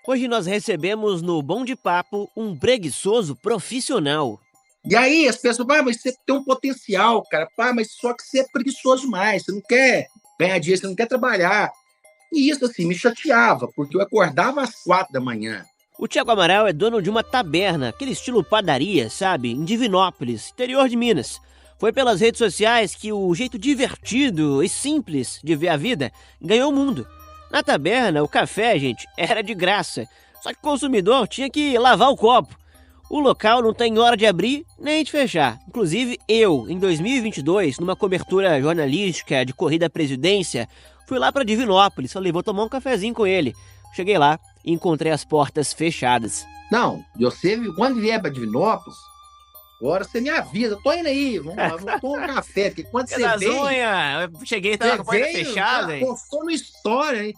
Hoje nós recebemos no Bom de Papo um preguiçoso profissional. E aí as pessoas, mas você tem um potencial, cara. Mas só que você é preguiçoso demais. Você não quer ganhar dinheiro, você não quer trabalhar. E isso, assim, me chateava, porque eu acordava às 4 da manhã. O Thiago Amaral é dono de uma taberna, aquele estilo padaria, sabe? Em Divinópolis, interior de Minas. Foi pelas redes sociais que o jeito divertido e simples de ver a vida ganhou o mundo. Na taberna, o café, gente, era de graça. Só que o consumidor tinha que lavar o copo. O local não tem hora de abrir nem de fechar. Inclusive, eu, em 2022, numa cobertura jornalística de corrida à presidência, fui lá para Divinópolis. Falei, vou tomar um cafezinho com ele. Cheguei lá e encontrei as portas fechadas. Não, você, quando vier para Divinópolis, agora você me avisa. Tô indo aí, vamos tomar um café. Porque quando você vem... Eu cheguei e tava com a porta fechada. Postou no história, hein?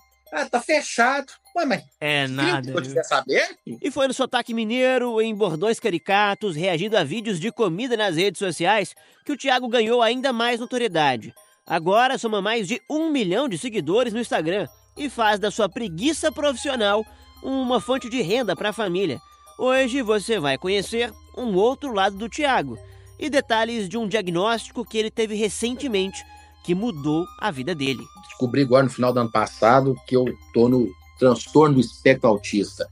Tá fechado. Ué, mas é nada. Eu tivesse aberto? E foi no sotaque mineiro, em bordões caricatos, reagindo a vídeos de comida nas redes sociais, que o Thiago ganhou ainda mais notoriedade. Agora soma mais de 1 milhão de seguidores no Instagram e faz da sua preguiça profissional uma fonte de renda para a família. Hoje você vai conhecer um outro lado do Thiago e detalhes de um diagnóstico que ele teve recentemente que mudou a vida dele. Descobri agora no final do ano passado que eu tô no transtorno do espectro autista.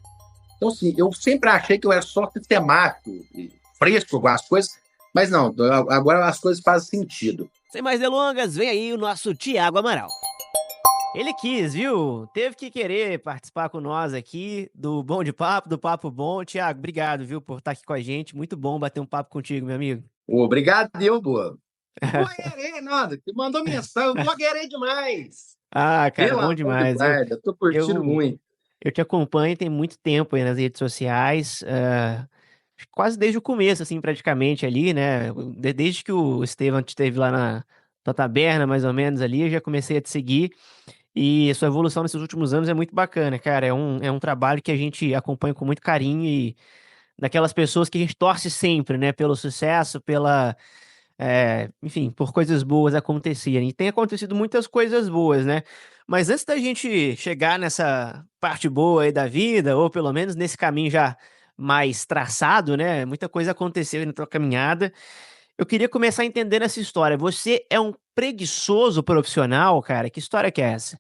Então, assim, eu sempre achei que eu era só sistemático e fresco com as coisas, mas não, agora as coisas fazem sentido. Sem mais delongas, vem aí o nosso Thiago Amaral. Ele quis, viu? Teve que querer participar com nós aqui do Bom de Papo, do Papo Bom. Thiago, obrigado, viu, por estar aqui com a gente. Muito bom bater um papo contigo, meu amigo. Obrigado, boa. Blogueirei, nada. Te mandou mensagem, eu blogueirei demais. Ah, cara, bom demais. Eu tô curtindo muito. Eu te acompanho tem muito tempo aí nas redes sociais, quase desde o começo, assim, praticamente ali, né? Desde que o Estevam esteve lá na tua taberna, mais ou menos ali, eu já comecei a te seguir. E a sua evolução nesses últimos anos é muito bacana, cara. É um trabalho que a gente acompanha com muito carinho e daquelas pessoas que a gente torce sempre, né? Pelo sucesso, enfim, por coisas boas acontecerem. E tem acontecido muitas coisas boas, né? Mas antes da gente chegar nessa parte boa aí da vida, ou pelo menos nesse caminho já mais traçado, né? Muita coisa aconteceu aí na tua caminhada. Eu queria começar entendendo essa história. Você é um preguiçoso profissional, cara? Que história que é essa?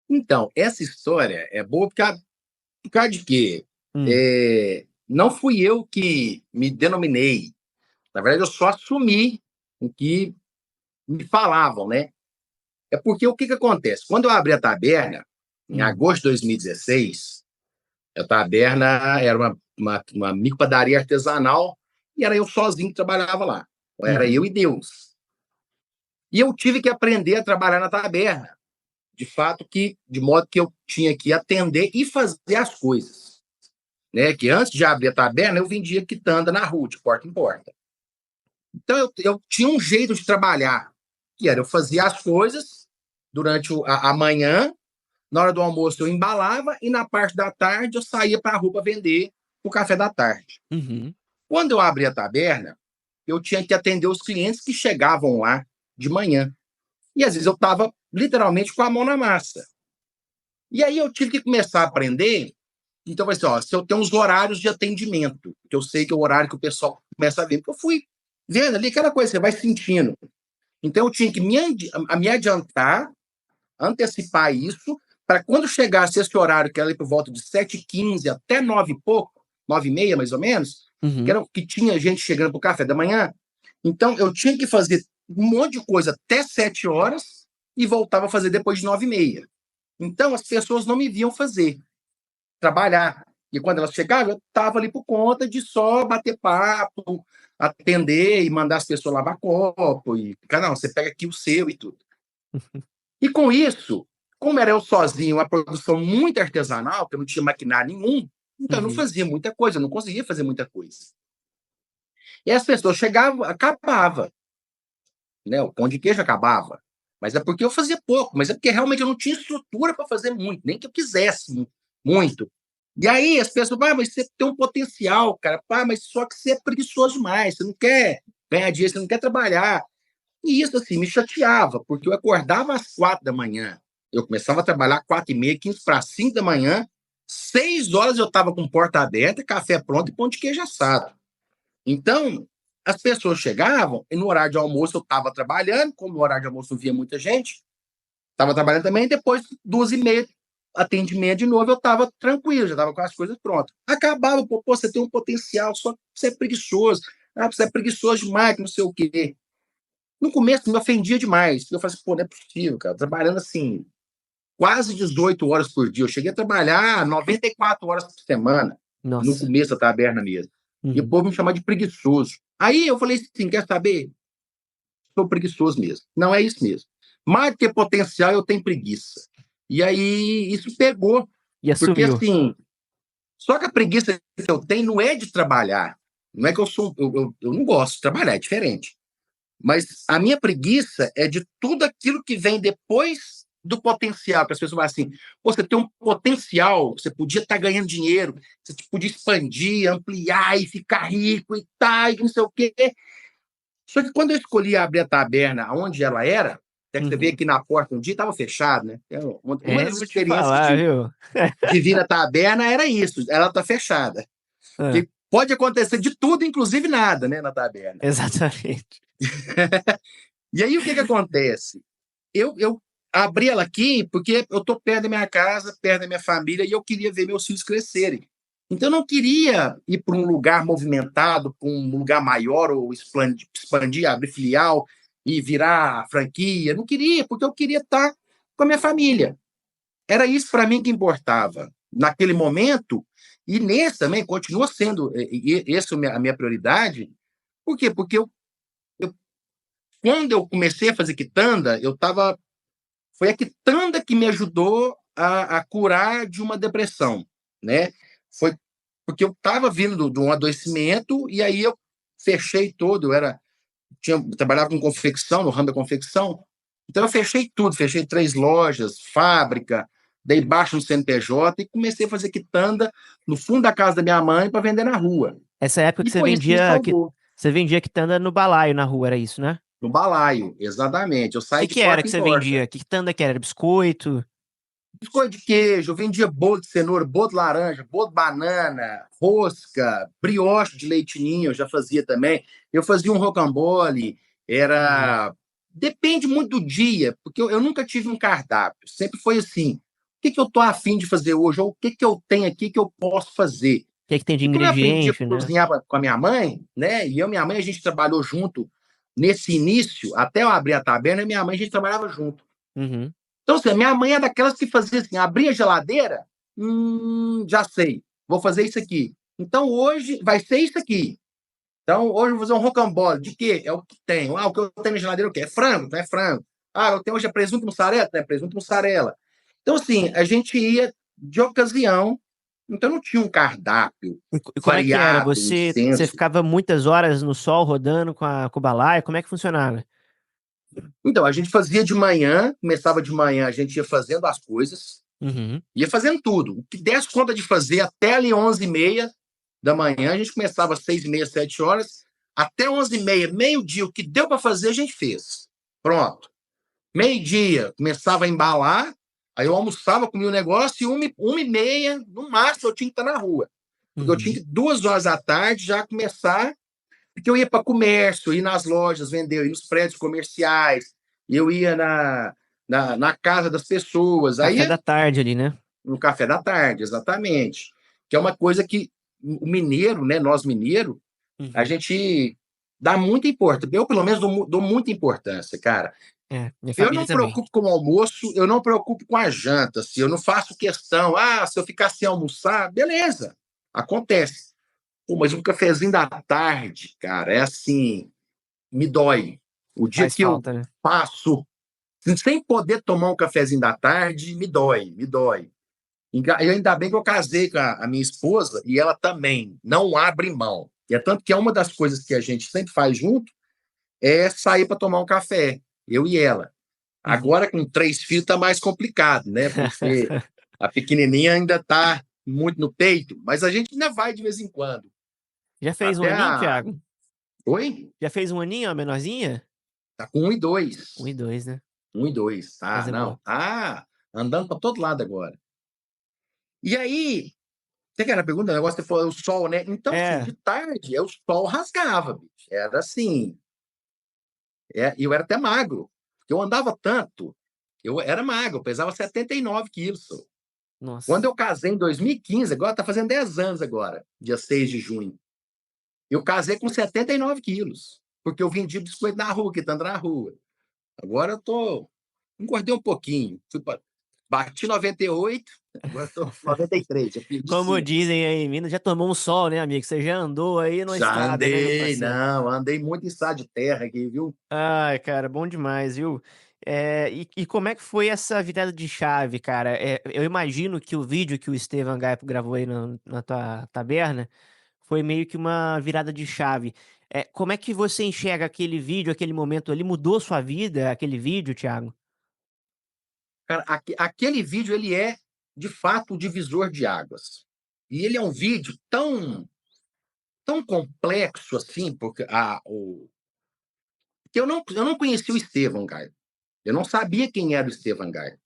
Então, essa história é boa por causa de quê? Não fui eu que me denominei. Na verdade, eu só assumi o que me falavam, né? É porque o que acontece? Quando eu abri a taberna, em agosto de 2016, a taberna era uma micropadaria artesanal e era eu sozinho que trabalhava lá. Era eu e Deus. E eu tive que aprender a trabalhar na taberna. De fato, de modo que eu tinha que atender e fazer as coisas. Né? Que antes de abrir a taberna, eu vendia quitanda na rua, de porta em porta. Então, eu tinha um jeito de trabalhar, que era eu fazia as coisas durante a manhã, na hora do almoço eu embalava e na parte da tarde eu saía para a rua para vender o café da tarde. Quando eu abri a taberna, eu tinha que atender os clientes que chegavam lá de manhã. E às vezes eu estava literalmente com a mão na massa. E aí eu tive que começar a aprender. Então, vai ser, se eu tenho uns horários de atendimento, que eu sei que é o horário que o pessoal começa a vir, porque eu fui vendo ali aquela coisa, você vai sentindo. Então, eu tinha que me adiantar, antecipar isso, para quando chegasse esse horário, que era ali por volta de 7h15 até 9 e pouco, 9h30 mais ou menos, que tinha gente chegando para o café da manhã. Então, eu tinha que fazer um monte de coisa até 7 horas e voltava a fazer depois de 9h30. Então, as pessoas não me viam trabalhar. E quando elas chegavam, eu estava ali por conta de só bater papo, atender e mandar as pessoas lavar copo. E, não, você pega aqui o seu e tudo. E com isso, como era eu sozinho, uma produção muito artesanal, que eu não tinha maquinário nenhum, então eu não fazia muita coisa, eu não conseguia fazer muita coisa. E as pessoas chegavam, acabava. Né? O pão de queijo acabava. Mas é porque eu fazia pouco, mas é porque realmente eu não tinha estrutura para fazer muito, nem que eu quisesse muito. E aí as pessoas, mas você tem um potencial, cara, mas só que você é preguiçoso demais, você não quer ganhar dinheiro, você não quer trabalhar. E isso, assim, me chateava, porque eu acordava às 4 da manhã, eu começava a trabalhar 4h30, 15 para 5 da manhã, 6 horas eu estava com porta aberta, café pronto e pão de queijo assado. Então, as pessoas chegavam e no horário de almoço eu estava trabalhando, como no horário de almoço não via muita gente, estava trabalhando também, depois 2h30, atendimento de novo, eu estava tranquilo, já estava com as coisas prontas. Acabava, pô, você tem um potencial, só que você é preguiçoso, você é preguiçoso demais, não sei o quê. No começo me ofendia demais, porque eu falei assim, pô, não é possível, cara, trabalhando assim, quase 18 horas por dia, eu cheguei a trabalhar 94 horas por semana, no Nossa. começo da taberna mesmo, e o Uhum. povo me chamava de preguiçoso. Aí eu falei assim, quer saber? Sou preguiçoso mesmo. Não é isso mesmo. Mais do que potencial, eu tenho preguiça. E aí isso pegou. E Porque assumiu. assim, só que a preguiça que eu tenho não é de trabalhar. Não é que eu não gosto de trabalhar, é diferente. Mas a minha preguiça é de tudo aquilo que vem depois do potencial, que as pessoas falam assim, pô, você tem um potencial, você podia estar ganhando dinheiro, você podia expandir, ampliar e ficar rico e tal, e não sei o quê. Só que quando eu escolhi abrir a taberna onde ela era, até que você veio Uhum. aqui na porta um dia, estava fechado, né? Uma É, das vou te experiências falar, viu? de vir na taberna era isso, ela está fechada. Ah, Que pode acontecer de tudo, inclusive nada, né, na taberna. exatamente. E aí o que acontece? Eu abri ela aqui porque eu estou perto da minha casa, perto da minha família, e eu queria ver meus filhos crescerem. Então, eu não queria ir para um lugar movimentado, para um lugar maior, ou expandir, abrir filial e virar franquia. Não queria, porque eu queria estar com a minha família. Era isso para mim que importava naquele momento, e nesse também continua sendo essa a minha prioridade. Por quê? Porque quando eu comecei a fazer quitanda, foi a quitanda que me ajudou a curar de uma depressão, né? Foi porque eu estava vindo de um adoecimento e aí eu fechei todo, trabalhava com confecção, no ramo da confecção, então eu fechei tudo, fechei 3 lojas, fábrica, dei baixo no CNPJ e comecei a fazer quitanda no fundo da casa da minha mãe para vender na rua. Essa época que E foi isso que me salvou. você vendia quitanda no balaio na rua, era isso, né? No balaio, exatamente. Eu O saí que de que era porta que em você porta. vendia? Que quitanda que era? Era biscoito? Biscoito de queijo, eu vendia bolo de cenoura, bolo de laranja, bolo de banana, rosca, brioche de leite ninho, eu já fazia também. Eu fazia um rocambole, Uhum. era. Depende muito do dia, porque eu nunca tive um cardápio. Sempre foi assim: o que eu estou afim de fazer hoje? Ou o que eu tenho aqui que eu posso fazer? O que é que tem de E como eu aprendi a ingrediente, né? cozinhar com a minha mãe, né? E eu e minha mãe, a gente trabalhou junto nesse início, até eu abrir a taberna, e minha mãe, a gente trabalhava junto. Uhum. Então, assim, a minha mãe é daquelas que fazia assim, abria a geladeira, já sei, vou fazer isso aqui. Então, hoje vai ser isso aqui. Então, hoje eu vou fazer um rocambole. De quê? É o que tem. Ah, o que eu tenho na geladeira é o quê? É frango? Não é frango. Ah, eu tenho hoje é presunto e mussarela? Não é presunto e mussarela. Então, assim, a gente ia de ocasião, então não tinha um cardápio E como é que era? variado, Você extenso. ficava muitas horas no sol rodando com o balaio? Como é que funcionava? Então, a gente fazia de manhã, começava de manhã, a gente ia fazendo as coisas, Uhum. ia fazendo tudo. O que desse conta de fazer até ali 11h30 da manhã, a gente começava às 6h30, 7 horas, até 11h30, meio-dia, o que deu para fazer, a gente fez. Pronto. Meio-dia, começava a embalar, aí eu almoçava, comia o negócio, e 1h30, no máximo, eu tinha que estar na rua. Porque eu tinha Uhum. que, 2 horas da tarde, já começar, porque eu ia para comércio, ia nas lojas vender, eu ia nos prédios comerciais, eu ia na casa das pessoas, Café aí da tarde ali, né? no café da tarde, exatamente. Que é uma coisa que o mineiro, né, nós mineiros, a Uhum. gente dá muita importância. Eu, pelo menos, dou muita importância, cara. É, minha Eu família não me também. preocupo com o almoço, eu não me preocupo com a janta. Assim, eu não faço questão, se eu ficar sem almoçar, beleza, acontece. Pô, mas um cafezinho da tarde, cara, é assim, me dói. O dia Faz que eu falta, né? passo sem poder tomar um cafezinho da tarde, me dói, me dói. E ainda bem que eu casei com a minha esposa e ela também não abre mão. E é tanto que é uma das coisas que a gente sempre faz junto é sair para tomar um café, eu e ela. Uhum. Agora, com 3 filhos, está mais complicado, né? Porque a pequenininha ainda está muito no peito, mas a gente ainda vai de vez em quando. Já fez um Até aninho, a. Thiago? Oi? Já fez um aninho, a menorzinha? Tá com 1 e Um e 2. dois, né? 1 e 2. Mas Tá, é não. boa. Tá. andando para todo lado agora. E aí, você quer a pergunta? O negócio que você falou, o sol, né? Então, assim, É, de tarde, o sol rasgava, bicho. Era assim, eu era até magro, porque eu andava tanto, eu era magro, eu pesava 79 quilos. Sô. Quando nossa. eu casei em 2015, agora tá fazendo 10 anos agora, dia 6 de junho. Eu casei com 79 quilos, porque eu vendi biscoito na rua, quitando na rua. Agora eu tô. Engordei um pouquinho. Bati 98, agora estou 93, já perdi Como 5. dizem aí em Minas, já tomou um sol, né, amigo? Você já andou aí na Já estrada, né, meu andei, parceiro? não, andei muito em estrada de terra aqui, viu? Ai, cara, bom demais, viu? E como é que foi essa virada de chave, cara? Eu imagino que o vídeo que o Estevam Gaipo gravou aí na tua taberna foi meio que uma virada de chave. Como é que você enxerga aquele vídeo, aquele momento ali? Mudou sua vida, aquele vídeo, Thiago? Cara, aquele vídeo, ele é, de fato, o divisor de águas. E ele é um vídeo tão complexo assim, porque que eu não conhecia o Estevam Gaipo. Eu não sabia quem era o Estevam Gaipo.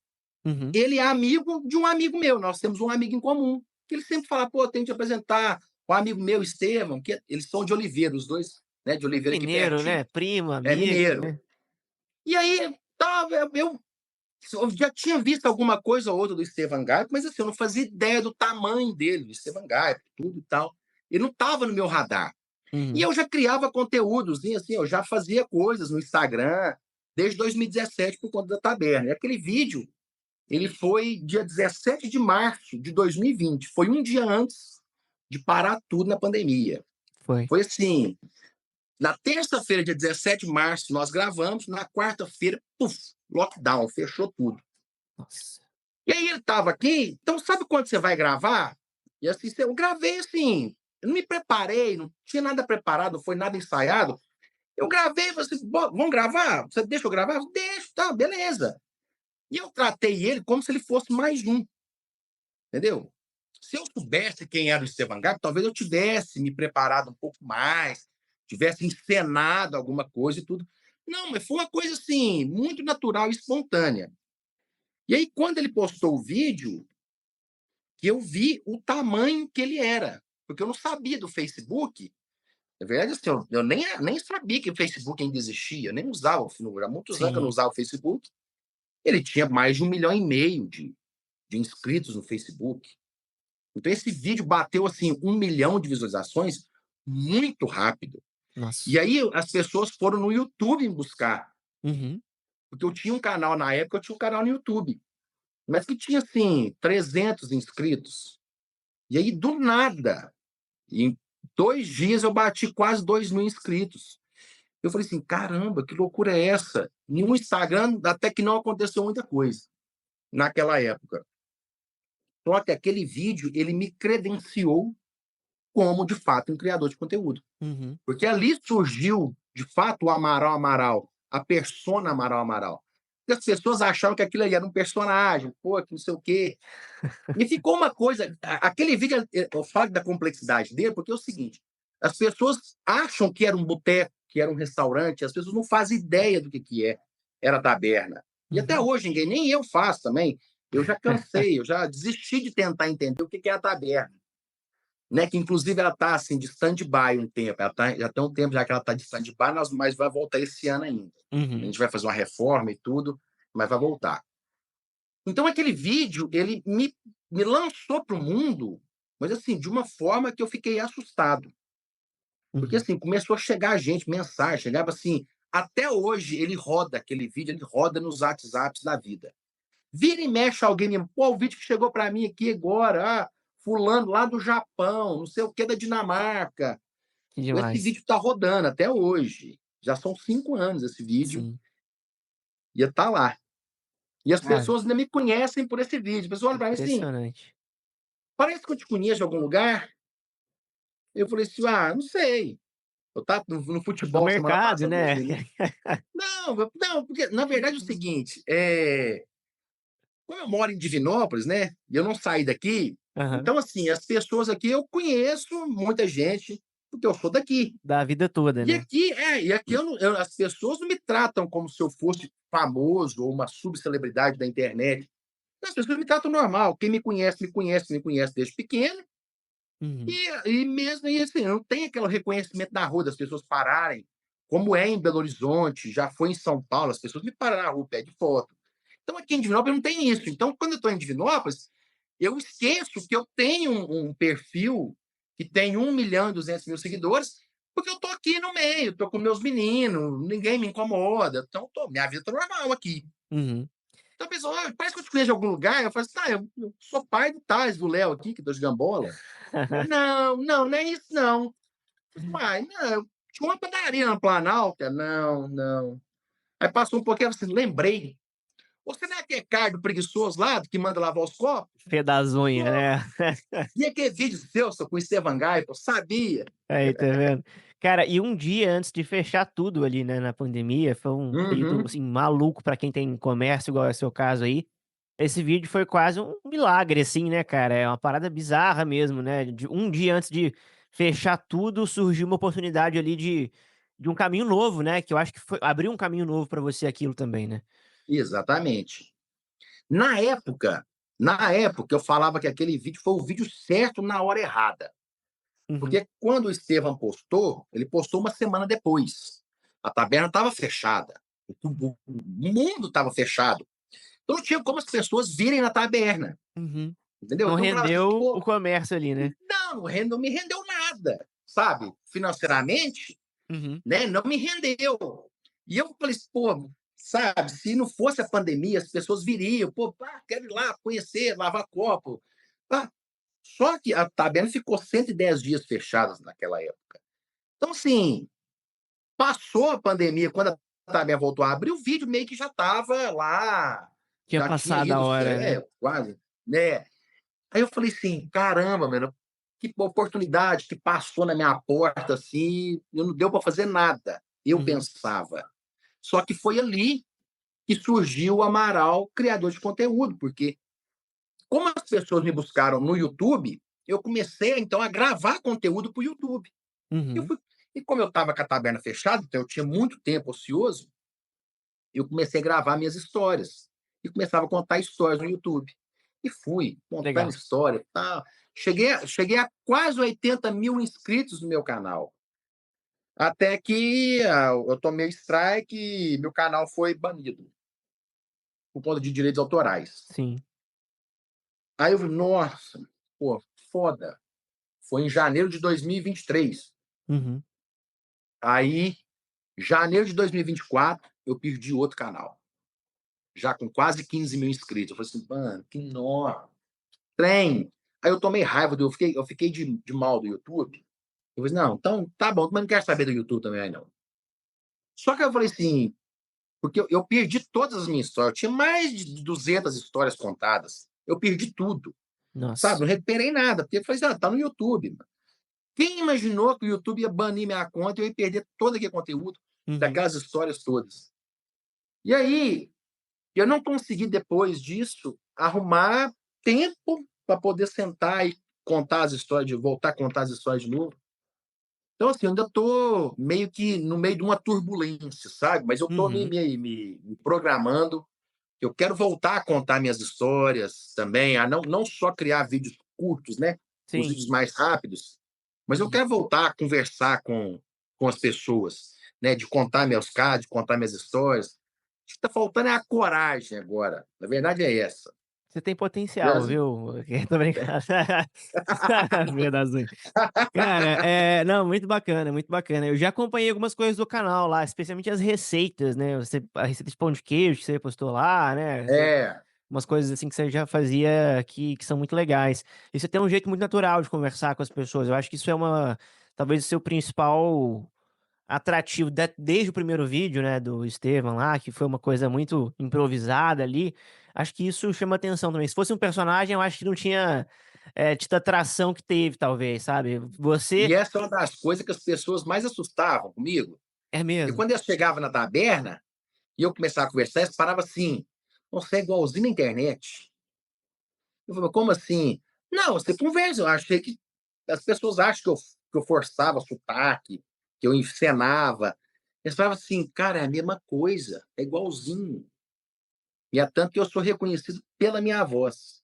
Uhum. Ele é amigo de um amigo meu, nós temos um amigo em comum, que ele sempre fala, pô, tem que te apresentar o amigo meu, Estevam, que eles são de Oliveira, os dois, né, de Oliveira aqui Mineiro, pertinho. né? Primo, É amigo, mineiro. né? E aí, eu já tinha visto alguma coisa ou outra do Estevam Gaipo, mas assim, eu não fazia ideia do tamanho dele, do Estevam Gaipo, tudo e tal. Ele não estava no meu radar. E Uhum. eu já criava conteúdos, assim, eu já fazia coisas no Instagram desde 2017 por conta da taberna. E aquele vídeo, ele foi dia 17 de março de 2020, foi um dia antes de parar tudo na pandemia. Foi. Foi assim, na terça-feira, dia 17 de março, nós gravamos, na quarta-feira, puf, lockdown, fechou tudo. Nossa. E aí ele estava aqui, então sabe quando você vai gravar? E assim, eu gravei assim, eu não me preparei, não tinha nada preparado, não foi nada ensaiado. Eu gravei, você, vamos gravar? Você deixa eu gravar? Deixa, tá, beleza. E eu tratei ele como se ele fosse mais um, entendeu? Se eu soubesse quem era o Esteban Gatti, talvez eu tivesse me preparado um pouco mais, tivesse encenado alguma coisa e tudo. Não, mas foi uma coisa assim, muito natural e espontânea. E aí, quando ele postou o vídeo, que eu vi o tamanho que ele era, porque eu não sabia do Facebook. Na verdade, assim, eu nem sabia que o Facebook ainda existia, eu nem usava, há muitos anos que eu não Sim. usava o Facebook. Ele tinha mais de 1,5 milhão de inscritos no Facebook. Então, esse vídeo bateu assim 1 milhão de visualizações muito rápido. Nossa. E aí, as pessoas foram no YouTube buscar, Uhum. porque eu tinha um canal na época, eu tinha um canal no YouTube, mas que tinha assim 300 inscritos. E aí, do nada, em 2 dias eu bati quase 2 mil inscritos. Eu falei assim, caramba, que loucura é essa? E no Instagram até que não aconteceu muita coisa naquela época. Só que aquele vídeo, ele me credenciou como, de fato, um criador de conteúdo. Uhum. Porque ali surgiu, de fato, o Amaral Amaral, a persona Amaral Amaral. E as pessoas achavam que aquilo ali era um personagem, pô, que não sei o quê. E ficou uma coisa. Aquele vídeo, eu falo da complexidade dele, porque é o seguinte: as pessoas acham que era um boteco, que era um restaurante, as pessoas não fazem ideia do que é. Era a taberna. E até Uhum. hoje, ninguém, nem eu faço também. Eu já cansei, eu já desisti de tentar entender o que é a taberna. Né, que inclusive ela está assim, de stand-by um tempo. Já tem um tempo já que ela está de stand-by, mas vai voltar esse ano ainda. A Uhum. gente vai fazer uma reforma e tudo, mas vai voltar. Então, aquele vídeo, ele me lançou para o mundo, mas assim, de uma forma que eu fiquei assustado. Porque Uhum. assim, começou a chegar gente, mensagem, chegava assim, até hoje ele roda aquele vídeo, ele roda nos WhatsApps da vida. Vira e mexe alguém, pô, o vídeo que chegou para mim aqui agora, fulano lá do Japão, não sei o que, da Dinamarca. Que Esse demais. vídeo está rodando até hoje. Já são 5 anos esse vídeo, Sim. ia estar tá lá. E as Cara, pessoas ainda me conhecem por esse vídeo. A pessoa olha para mim assim, impressionante. parece que eu te conheço de algum lugar. Eu falei assim: ah, não sei. Eu estava no Do futebol semana mercado, passada, né? Não, não, porque na verdade é o seguinte: como eu moro em Divinópolis, né? E eu não saí daqui, Aham. então, assim, as pessoas aqui eu conheço muita gente, porque eu sou daqui. Da vida toda, E né? aqui, as pessoas não me tratam como se eu fosse famoso ou uma subcelebridade da internet. As pessoas me tratam normal. Quem me conhece, me conhece, me conhece desde pequeno. Uhum. E mesmo e assim, não tem aquele reconhecimento na rua das pessoas pararem, como é em Belo Horizonte, já foi em São Paulo, as pessoas me param na rua, pedem foto. Então aqui em Divinópolis não tem isso. Então, quando eu estou em Divinópolis, eu esqueço que eu tenho um perfil que tem 1.200.000 seguidores, porque eu estou aqui no meio, estou com meus meninos, ninguém me incomoda. Então, minha vida está normal aqui. Uhum. Então a pessoa, parece que eu te conheço de algum lugar. Eu falo assim, tá, eu sou pai do Tais, do Léo aqui, que é de Gambola. Não, não, não é isso, não. Uai, não, tinha uma padaria na Planalto. Não, não. Aí passou um pouquinho, assim, lembrei. Você não é aquele cardo preguiçoso lá, que manda lavar os copos? Pé das unhas, Pô, né? e aquele vídeo seu, com o Estevan Gai, eu sabia. Aí, tá vendo? Cara, e um dia antes de fechar tudo ali, né, na pandemia, foi um período, Uhum. assim, maluco pra quem tem comércio, igual é o seu caso aí. Esse vídeo foi quase um milagre, assim, né, cara? É uma parada bizarra mesmo, né? Um dia antes de fechar tudo, surgiu uma oportunidade ali de um caminho novo, né? Que eu acho que abriu um caminho novo pra você aquilo também, né? Exatamente. Na época, na época, eu falava que aquele vídeo foi o vídeo certo na hora errada. Uhum, Porque quando o Estevam postou, ele postou uma semana depois. A taberna estava fechada. O mundo estava fechado. Então não tinha como as pessoas virem na taberna. uhum. Entendeu? Não Então eu falava assim, rendeu o pô, comércio ali, né? não me rendeu nada, sabe? Financeiramente, Uhum, né? Não me rendeu. E eu falei, pô, sabe, se não fosse a pandemia, as pessoas viriam, pô, quero ir lá conhecer, lavar copo. Pá. Só que a taberna ficou 110 dias fechada naquela época. Então, assim, passou a pandemia, quando a taberna voltou a abrir, o vídeo meio que já estava lá, tinha já tinha passado a ido, hora, né? quase, né? Aí eu falei assim, caramba, mano, que oportunidade que passou na minha porta, assim, e não deu para fazer nada, eu Uhum, pensava. Só que foi ali que surgiu o Amaral, criador de conteúdo, porque como as pessoas me buscaram no YouTube, eu comecei, então, a gravar conteúdo para o YouTube. Eu uhum. fui, e como eu estava com a taberna fechada, então eu tinha muito tempo ocioso, eu comecei a gravar minhas histórias. E começava a contar histórias no YouTube. E fui contando Legal. história. Tá. Cheguei a quase 80.000 inscritos no meu canal. Até que eu tomei strike e meu canal foi banido por conta de direitos autorais. Sim. Aí eu falei, nossa, pô, foda. Foi em janeiro de 2023. Uhum. Aí, janeiro de 2024, eu perdi outro canal. Já com quase 15.000 inscritos. Eu falei assim, mano, que nó. Trem. Aí eu tomei raiva, eu fiquei de mal do YouTube. Eu falei, não, então tá bom, mas não quero saber do YouTube também, aí não. Só que eu falei assim, porque eu perdi todas as minhas histórias. Eu tinha mais de 200 histórias contadas. Eu perdi tudo, sabe? Nossa. Não recuperei nada, porque eu falei assim, tá no YouTube. Mano. Quem imaginou que o YouTube ia banir minha conta e eu ia perder todo aquele conteúdo, Uhum. daquelas histórias todas? E aí, eu não consegui, depois disso, arrumar tempo para poder sentar e contar as histórias, de voltar a contar as histórias de novo. Então, assim, eu ainda estou meio que no meio de uma turbulência, sabe? Mas eu estou Uhum. me programando. Eu quero voltar a contar minhas histórias também, a não só criar vídeos curtos, né? Os Sim. vídeos mais rápidos, mas eu Uhum. quero voltar a conversar com as pessoas, né? De contar meus casos, de contar minhas histórias. O que está faltando é a coragem agora. Na verdade é essa. Você tem potencial, Brasil. viu? Tô brincando. Verdade. Cara, não, muito bacana, muito bacana. Eu já acompanhei algumas coisas do canal lá, especialmente as receitas, né? A receita de pão de queijo que você postou lá, né? É, Umas coisas assim que você já fazia que são muito legais. E você tem um jeito muito natural de conversar com as pessoas. Eu acho que isso é talvez o seu principal atrativo desde o primeiro vídeo, né, do Estevam lá, que foi uma coisa muito improvisada ali. Acho que isso chama atenção também. Se fosse um personagem, eu acho que não tinha tido a atração que teve, talvez, sabe? Você e essa é uma das coisas que as pessoas mais assustavam comigo. é E mesmo. quando eu chegava na taberna e eu começava a conversar, eles paravam assim: você é igualzinho na internet. Eu falei, como assim? Não, você conversa. Eu achei que as pessoas acham que eu forçava sotaque, que eu encenava. Eles falavam assim, cara, é a mesma coisa, é igualzinho. E é tanto que eu sou reconhecido pela minha voz.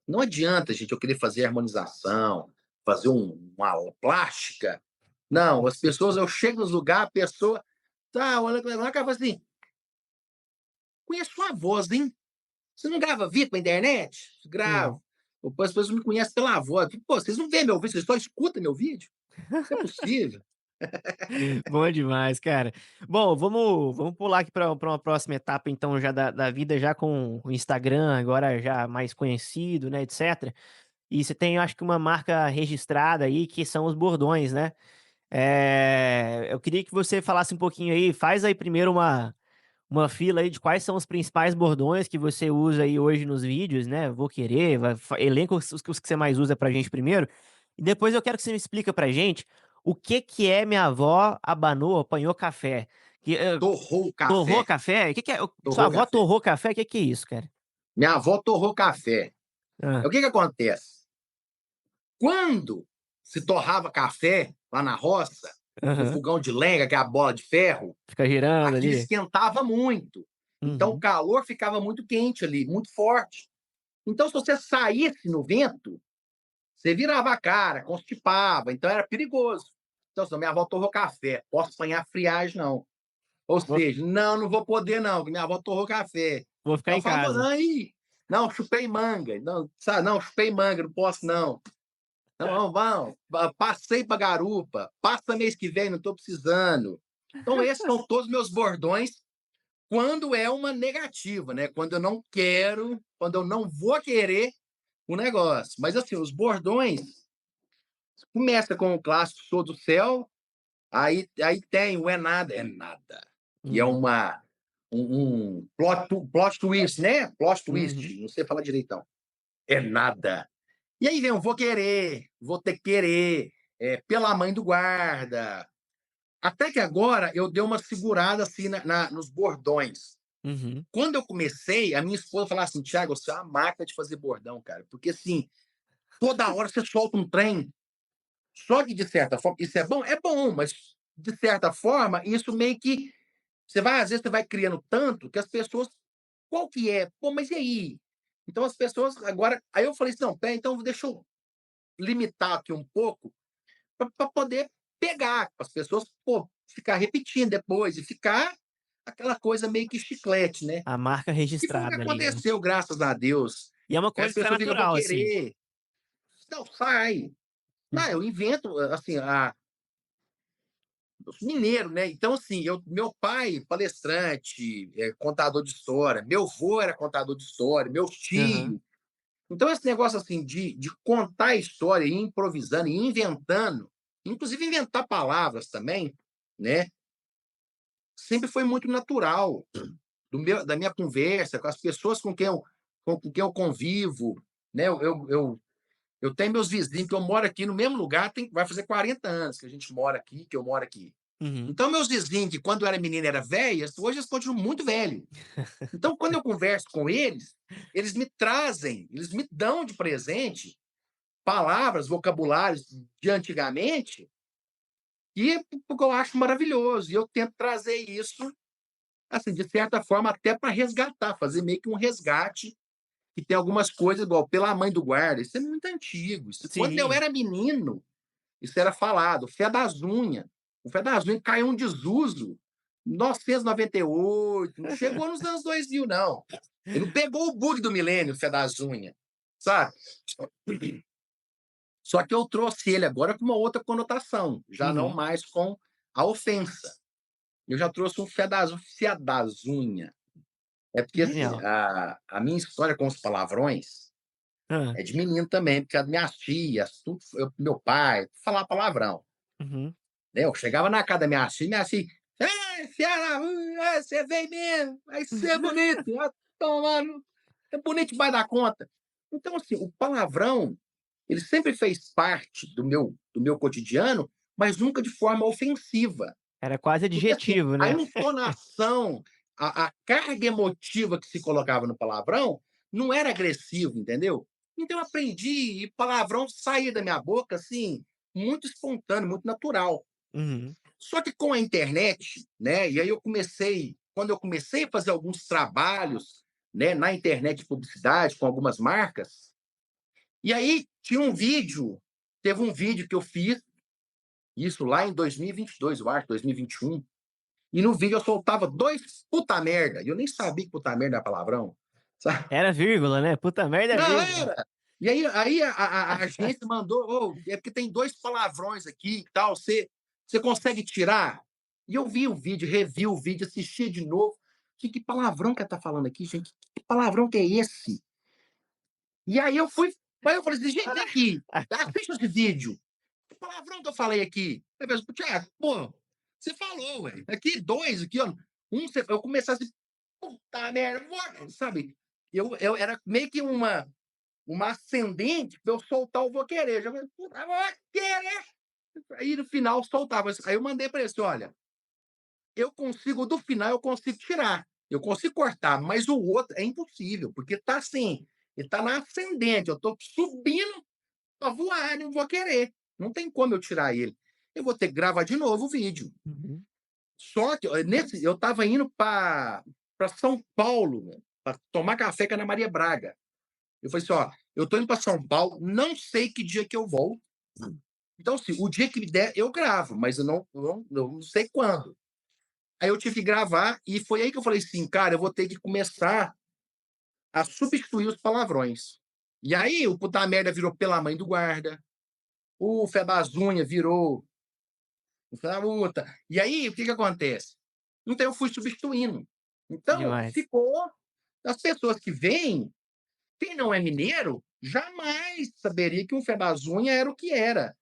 Não adianta, gente, eu querer fazer harmonização, fazer uma aula plástica. Não, as pessoas, eu chego nos lugares, a pessoa tá olhando para lá, cara, fala assim: conheço sua voz, hein? Você não grava vídeo pra internet? Hum. Gravo. As pessoas me conhecem pela voz. Pô, vocês não veem meu vídeo, vocês só escutam meu vídeo? Não é possível. Bom demais, cara. Bom, vamos pular aqui para uma próxima etapa, então, já da vida, já com o Instagram, agora já mais conhecido, né, etc. E você tem, eu acho que uma marca registrada aí, que são os bordões, né? Eu queria que você falasse um pouquinho aí, faz aí primeiro uma fila aí de quais são os principais bordões que você usa aí hoje nos vídeos, né? Vou querer, elenca os que você mais usa pra gente primeiro. E depois eu quero que você me explica pra gente o que é minha avó abanou, apanhou café. Torrou o Torrou café. café? O que é? Sua Torrou o avó café. torrou café? O que é isso, cara? Minha avó torrou café. Ah, O que acontece? Quando se torrava café lá na roça, no aham. fogão de lenha, que é a bola de ferro, Fica girando aquilo ali. esquentava muito. Então o Uhum. calor ficava muito quente ali, muito forte. Então, se você saísse no vento, você virava a cara, constipava, então era perigoso. Então, assim, minha avó torrou café, posso apanhar friagem, não. Ou Vou, seja, não, não vou poder, não, porque minha avó torrou café. vou ficar Então, em eu falava, casa. não, aí, não, chupei manga, não, sabe, não, chupei manga, não posso, não. Não, vamos, passei para garupa, passa mês que vem, não estou precisando. Então, esses são todos meus bordões quando é uma negativa, né? Quando eu não quero, quando eu não vou querer o negócio. Mas, assim, os bordões começa com o clássico Sou do Céu, aí tem o É Nada, que é Uhum. um plot twist, né? Plot Uhum. twist, não sei falar direitão. É nada. E aí vem o Vou Querer, Vou Ter Que Querer, Pela Mãe do Guarda. Até que agora eu dei uma segurada assim nos bordões. Uhum. Quando eu comecei, a minha esposa falava assim: Thiago, você é uma máquina de fazer bordão, cara. Porque assim, toda hora você solta um trem. Só que, de certa forma, isso é bom, mas de certa forma, isso meio que. Às vezes, você vai criando tanto que as pessoas. Qual que é? Pô, mas e aí? Então as pessoas agora. Aí eu falei assim: não, pera, então deixa eu limitar aqui um pouco para poder pegar, para as pessoas pô, ficar repetindo depois e ficar aquela coisa meio que chiclete, né? A marca E foi o que registrada ali, né? aconteceu, graças a Deus. E é uma Aí as coisa que sai pessoas ficam, vou natural, assim. querer. Não, sai. Não, eu invento, assim, mineiro, né? Então, assim, meu pai, palestrante, contador de história, meu avô era contador de história, meu Aham. tio. Então, esse negócio assim de contar a história, ir improvisando, e inventando, inclusive inventar palavras também, né? Sempre foi muito natural da minha conversa com as pessoas com quem eu convivo, né? Eu tenho meus vizinhos que eu moro aqui no mesmo lugar, vai fazer 40 anos que a gente mora aqui, que eu moro aqui. Uhum. Então, meus vizinhos, que quando eu era menina era velhas, hoje eles continuam muito velhos. Então, quando eu converso com eles me trazem, eles me dão de presente palavras, vocabulários de antigamente, e porque eu acho maravilhoso. E eu tento trazer isso, assim, de certa forma, até para resgatar, fazer meio que um resgate, que tem algumas coisas, igual Pela Mãe do Guarda, isso é muito antigo. Isso, quando eu Sim. era menino, isso era falado. Fé das Unhas. O Fé das Unhas caiu um desuso em 1998, não chegou nos anos 2000, não. Ele não pegou o bug do milênio, o Fé das Unhas, sabe? Só que eu trouxe ele agora com uma outra conotação, já não Uhum. mais com a ofensa. Eu já trouxe um fé das unhas. É porque, assim, Genial. a minha história com os palavrões Hã. é de menino também, porque as minhas tias, tudo, meu pai, falar palavrão. Uhum. Né? Eu chegava na casa da minha tia, você vem mesmo, vai ser bonito, vai tomando, é bonito demais da conta. Então, assim, o palavrão, ele sempre fez parte do meu cotidiano, mas nunca de forma ofensiva. Era quase Porque, assim, adjetivo, a né? entonação, a carga emotiva que se colocava no palavrão não era agressivo, entendeu? Então, eu aprendi e palavrão saía da minha boca, assim, muito espontâneo, muito natural. Uhum. Só que com a internet, né? E aí quando eu comecei a fazer alguns trabalhos né, na internet de publicidade com algumas marcas. E aí tinha teve um vídeo que eu fiz, isso lá em 2022, eu acho, 2021. E no vídeo eu soltava dois puta merda. E eu nem sabia que puta merda é palavrão. Sabe? Era vírgula, né? Puta merda, é Não, vírgula. era. E aí a agência mandou, é porque tem dois palavrões aqui e tal, você consegue tirar? E eu vi o vídeo, revi o vídeo, assisti de novo. Que palavrão que ela tá falando aqui, gente? Que palavrão que é esse? E aí eu falei assim, gente, aqui, assista esse vídeo. Que palavrão que eu falei aqui? Aí eu falei, Thiago, pô, você falou, ué. Aqui, dois, aqui, ó. Eu começasse, puta merda, sabe? Eu era meio que uma ascendente para eu soltar o vou querer. Já falei, puta, vou querer. Aí no final soltava. Aí eu mandei para ele assim, olha, do final eu consigo tirar. Eu consigo cortar, mas o outro é impossível, porque tá assim, ele tá na ascendente, eu tô subindo para voar, não vou querer. Não tem como eu tirar ele. Eu vou ter que gravar de novo o vídeo. Uhum. Só que eu estava indo para São Paulo, né, para tomar café com a Ana Maria Braga. Eu falei assim, ó, eu tô indo para São Paulo, não sei que dia que eu volto. Então, assim, o dia que me der, eu gravo, mas eu não sei quando. Aí eu tive que gravar e foi aí que eu falei assim, cara, eu vou ter que começar a substituir os palavrões. E aí o puta merda virou pela mãe do guarda, o fé das unhas virou o fé da puta. E aí o que acontece? Então eu fui substituindo. Então Demais. ficou as pessoas que vêm, quem não é mineiro, jamais saberia que um fé das unhas era o que era.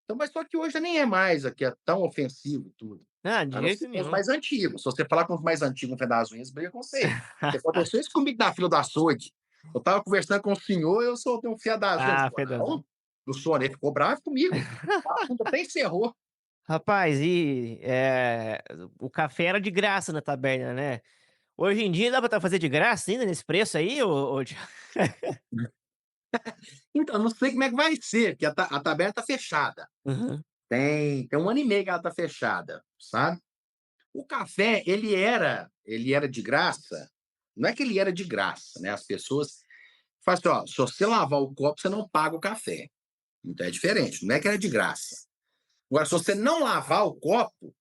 Então, mas só que hoje nem é mais aqui, é tão ofensivo tudo. Ah, de A não ser jeito com os nenhum. mais antigos. Se você falar com os mais antigos, um fé das unhas, briga com você. Porque aconteceu isso comigo na fila do açougue. Eu estava conversando com o senhor, eu soltei um fio das unhas. Ah, Falou, pedaço. não, o senhor ele ficou bravo comigo. O assunto até encerrou. Rapaz, o café era de graça na taberna, né? Hoje em dia dá pra fazer de graça ainda nesse preço aí, Então, não sei como é que vai ser, porque a taberna está fechada. Uhum. Tem 1 ano e meio que ela está fechada, sabe? O café, ele era de graça. Não é que ele era de graça, né? As pessoas fazem assim, ó, se você lavar o copo, você não paga o café. Então é diferente, não é que era de graça. Agora, se você não lavar o copo,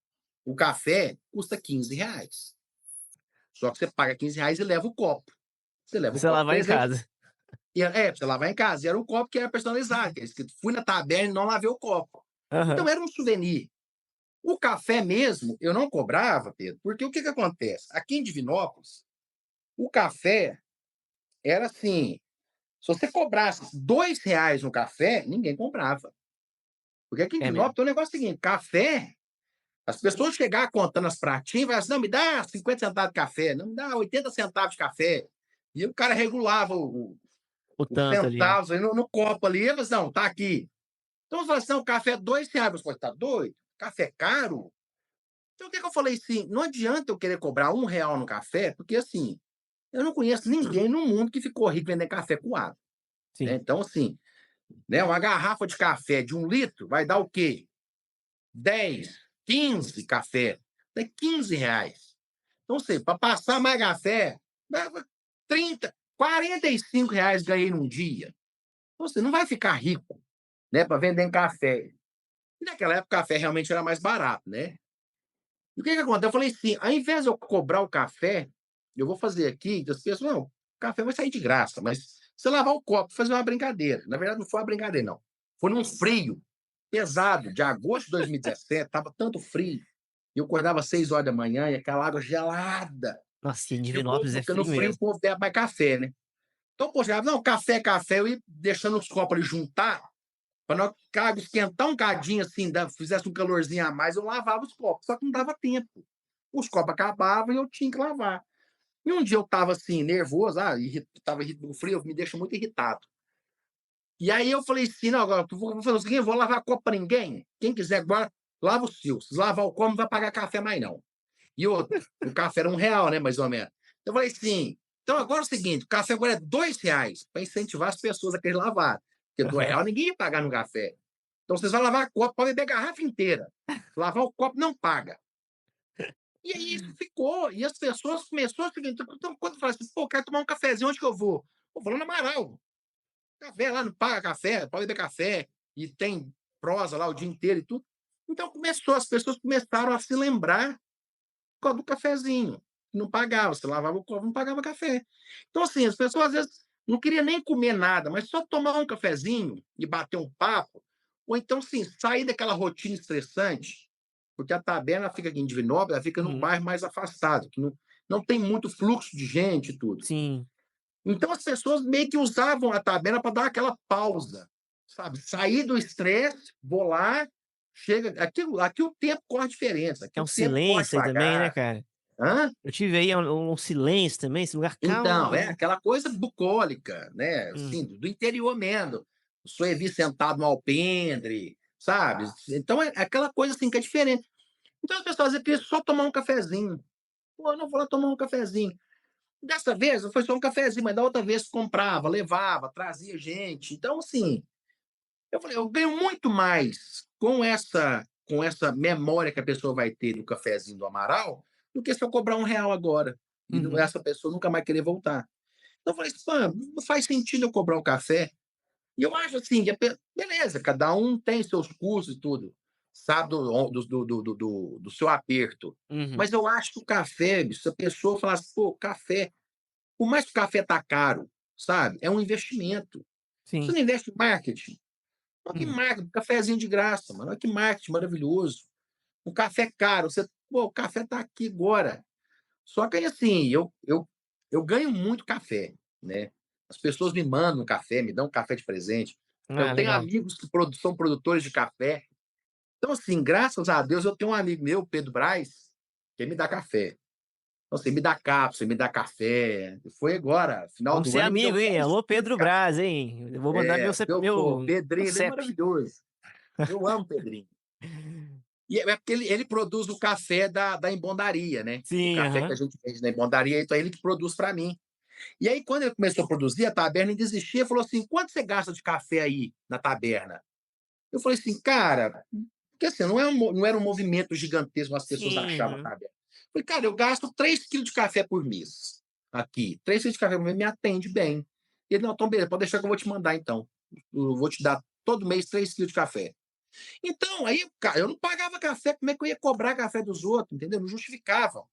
o café custa R$ 15. Só que você paga R$ 15 e leva o copo. Você leva o Você copo lavar em presente. casa. Pra você lavar em casa. E era um copo que era personalizado, que é escrito, fui na taberna e não lavei o copo. Aham. Então era um souvenir. O café mesmo, eu não cobrava, Pedro, porque o que acontece? Aqui em Divinópolis, o café era assim, se você cobrasse R$ 2 no café, ninguém comprava. Porque aqui em É mesmo. Divinópolis tem um negócio seguinte, café, as pessoas chegar contando as pratinhas, vai assim, não, me dá 50 centavos de café, não me dá 80 centavos de café. E o cara regulava O os tanto ali, né? centavos aí no copo ali, e ele falou assim, não, tá aqui. Então você fala assim, não, o café é R$ 2. Você tá doido? Café é caro? Então o que eu falei assim, não adianta eu querer cobrar R$ 1 no café, porque assim, eu não conheço ninguém no mundo que ficou rico vendendo café coado. Né? Sim. Então, assim, né, uma garrafa de café de 1 litro vai dar o quê? 10, 15 café. É R$ 15. Então, sei, para passar mais café, dava 30, R$ 45 ganhei num dia. Então, você não vai ficar rico, né, para vender café. E naquela época, o café realmente era mais barato, né? E o que aconteceu? Eu falei assim, ao invés de eu cobrar o café, eu vou fazer aqui, as pessoas, não, o café vai sair de graça, mas você lavar o copo, fazer uma brincadeira. Na verdade, não foi uma brincadeira, não. Foi num frio pesado, de agosto de 2017, estava tanto frio, e eu acordava às 6 horas da manhã e aquela água gelada. Nossa, e em E o povo, Divinópolis é porque no frio frio o mesmo. povo bebe mais café, né? Então, poxa, não, café, café, eu ia deixando os copos ali juntar, para não esquentar um cadinho assim, fizesse um calorzinho a mais, eu lavava os copos, só que não dava tempo. Os copos acabavam e eu tinha que lavar. E um dia eu estava assim, nervoso, estava o frio, me deixa muito irritado. E aí eu falei assim, não, agora vou fazer o seguinte, eu vou lavar copo para ninguém. Quem quiser agora, lava o seu. Se lavar o copo, não vai pagar café mais não. E outro, o café era R$ 1, né, mais ou menos. Eu falei assim, então agora é o seguinte, o café agora é R$ 2, para incentivar as pessoas a querer lavar. Porque Aham. R$ 2 ninguém ia pagar no café. Então vocês vão lavar copo, pode beber a garrafa inteira. Se lavar o copo, não paga. E aí isso ficou, e as pessoas começou o seguinte, então quando fala assim: "Pô, quero tomar um cafezinho, onde que eu vou?" "Pô, vou lá no Amaral, café lá não paga café, pode beber café, e tem prosa lá o dia inteiro e tudo." Então as pessoas começaram a se lembrar por causa do cafezinho, não pagava, você lavava o copo, não pagava café. Então, assim, as pessoas às vezes não queriam nem comer nada, mas só tomar um cafezinho e bater um papo, ou então, sim, sair daquela rotina estressante, porque a taberna fica aqui em Divinópolis, ela fica num Uhum. bairro mais afastado, que não tem muito fluxo de gente e tudo. Sim. Então as pessoas meio que usavam a taberna para dar aquela pausa, sabe? Sair do estresse, vou lá, chega. Aqui o tempo corre diferença, aqui É o um tempo corre silêncio aí também, né, devagar. cara? Hã? Eu tive aí um silêncio também, esse lugar Então, é calmo. aquela coisa bucólica, né? Assim, Hum. do interior mesmo. O Suevi sentado no alpendre, sabe? Então é aquela coisa assim que é diferente. Então as pessoas dizem que só tomar um cafezinho. Pô, eu não vou lá tomar um cafezinho. Dessa vez não foi só um cafezinho, mas da outra vez comprava, levava, trazia gente. Então, assim, eu falei, eu ganho muito mais com essa memória que a pessoa vai ter do cafezinho do Amaral do que se eu cobrar R$ 1 agora. E Uhum. essa pessoa nunca mais querer voltar. Então eu falei assim, pô, não faz sentido eu cobrar um café. E eu acho assim, beleza, cada um tem seus custos e tudo, sabe do seu aperto. Uhum. Mas eu acho que o café, bicho, se a pessoa falar assim, pô, café, por mais que o café tá caro, sabe, é um investimento. Você Sim. não investe em marketing? Olha que Uhum. marketing, cafezinho de graça, mano. Olha que marketing maravilhoso. Um café caro, pô, o café tá aqui agora. Só que aí, assim, eu ganho muito café, né? As pessoas me mandam café, me dão café de presente. Eu Ah, tenho legal. amigos que são produtores de café. Então, assim, graças a Deus, eu tenho um amigo meu, Pedro Braz, que me dá café. Então, assim, me dá cápsula, me dá café. Foi agora, final Vamos do ser ano, ele me deu amigo, hein? 10 Alô, quilos de Pedro café. Braz, hein? Eu vou mandar Pô, meu Pedrinho, ele é CEP. maravilhoso. Eu amo o Pedrinho. E é porque ele produz o café da Embondaria, né? O Sim, café que a aham. gente vende na Embondaria, então é ele que produz para mim. E aí, quando ele começou a produzir, a taberna desistia e falou assim: quanto você gasta de café aí na taberna? Eu falei assim, cara, porque assim, não era um movimento gigantesco, as pessoas Sim, achavam a aham. taberna. Eu falei, cara, eu gasto 3 quilos de café por mês aqui. 3 quilos de café por mês me atende bem. Ele, não, então beleza, pode deixar que eu vou te mandar então. Eu vou te dar todo mês 3 quilos de café. Então, aí, cara, eu não pagava café, como é que eu ia cobrar café dos outros, entendeu? Não justificava.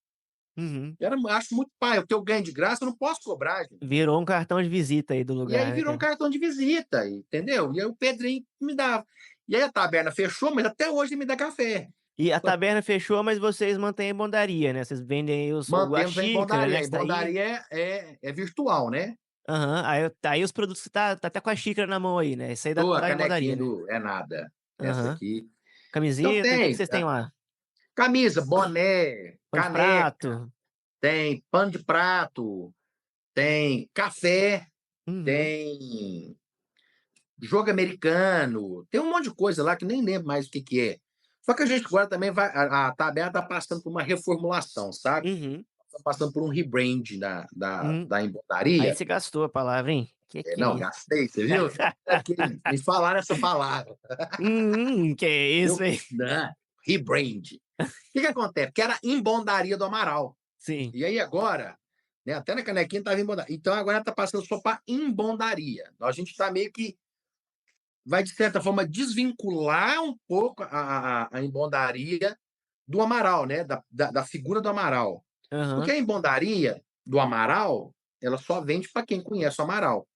Uhum. Acho muito pai, o que eu ganho de graça, eu não posso cobrar, gente. Virou um cartão de visita aí do E aí lugar, né, virou um cara? cartão de visita, entendeu? E aí o Pedrinho me dava. E aí a taberna fechou, mas até hoje ele me dá café. E a taberna fechou, mas vocês mantêm a bondaria, né? Vocês vendem aí a Mantemos a xícara, emboldaria. né? A Que tá aí. emboldaria é virtual, né? Aham. Aí os produtos que tá até com a xícara na mão aí, né? Isso aí Tô, a da bondaria, canequinha né? do é nada. Essa Aham. aqui. Então Camiseta, o que tem vocês têm lá? camisa, boné, Pão de caneca, prato. tem pano de prato, tem café, Uhum. tem jogo americano, tem um monte de coisa lá que nem lembro mais o que que é. Só que a gente agora também vai, a tabela está passando por uma reformulação, sabe? Uhum. Está passando por um rebrand Uhum. da Aí embotaria. você gastou a palavra, hein? Que é Não, isso? gastei, você viu? É porque me falaram essa palavra. Que é isso, Eu, hein? não, rebrand. O que acontece? Que era Embondaria do Amaral. Sim. E aí agora, né, até na canequinha estava Embondaria. Então agora está passando só para Embondaria. Então, a gente está meio que vai, de certa forma, desvincular um pouco a embondaria do Amaral, né? Da figura do Amaral. Porque Aham. a embondaria do Amaral, ela só vende para quem conhece o Amaral.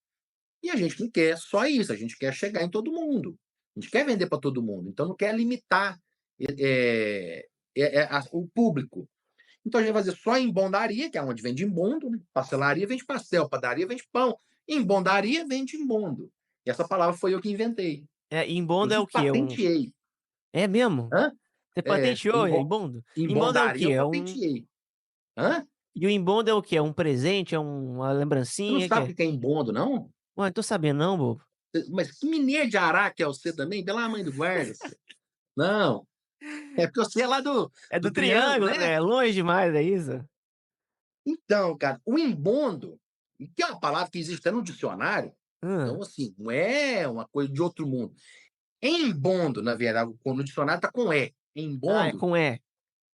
E a gente não quer só isso, a gente quer chegar em todo mundo. A gente quer vender para todo mundo. Então não quer limitar o público. Então a gente vai fazer só em bondaria, que é onde vende embondo, né? Pastelaria vende pastel, padaria vende pão. Embondaria vende embondo. E essa palavra foi eu que inventei. É, imbondo é o Inclusive, quê? patenteei. É mesmo? Hã? Você patenteou, é imbondo? Imbondo é o Embondaria quê? eu patenteei. Hã? E o imbondo é o quê? É um presente? É uma Você não lembrancinha? Que sabe é? o que é embondo, não? Ué, não tô sabendo não, bobo. Mas que mineiro de Araque é você também? Pela mãe do guarda. Não. É porque você é lá É do do Triângulo, triângulo, né? né? É longe demais, é isso? Então, cara, o embondo, que é uma palavra que existe até no dicionário, Hum. então, assim, não é uma coisa de outro mundo. Embondo, na verdade, no dicionário está com E. Ah, é Embondo com E.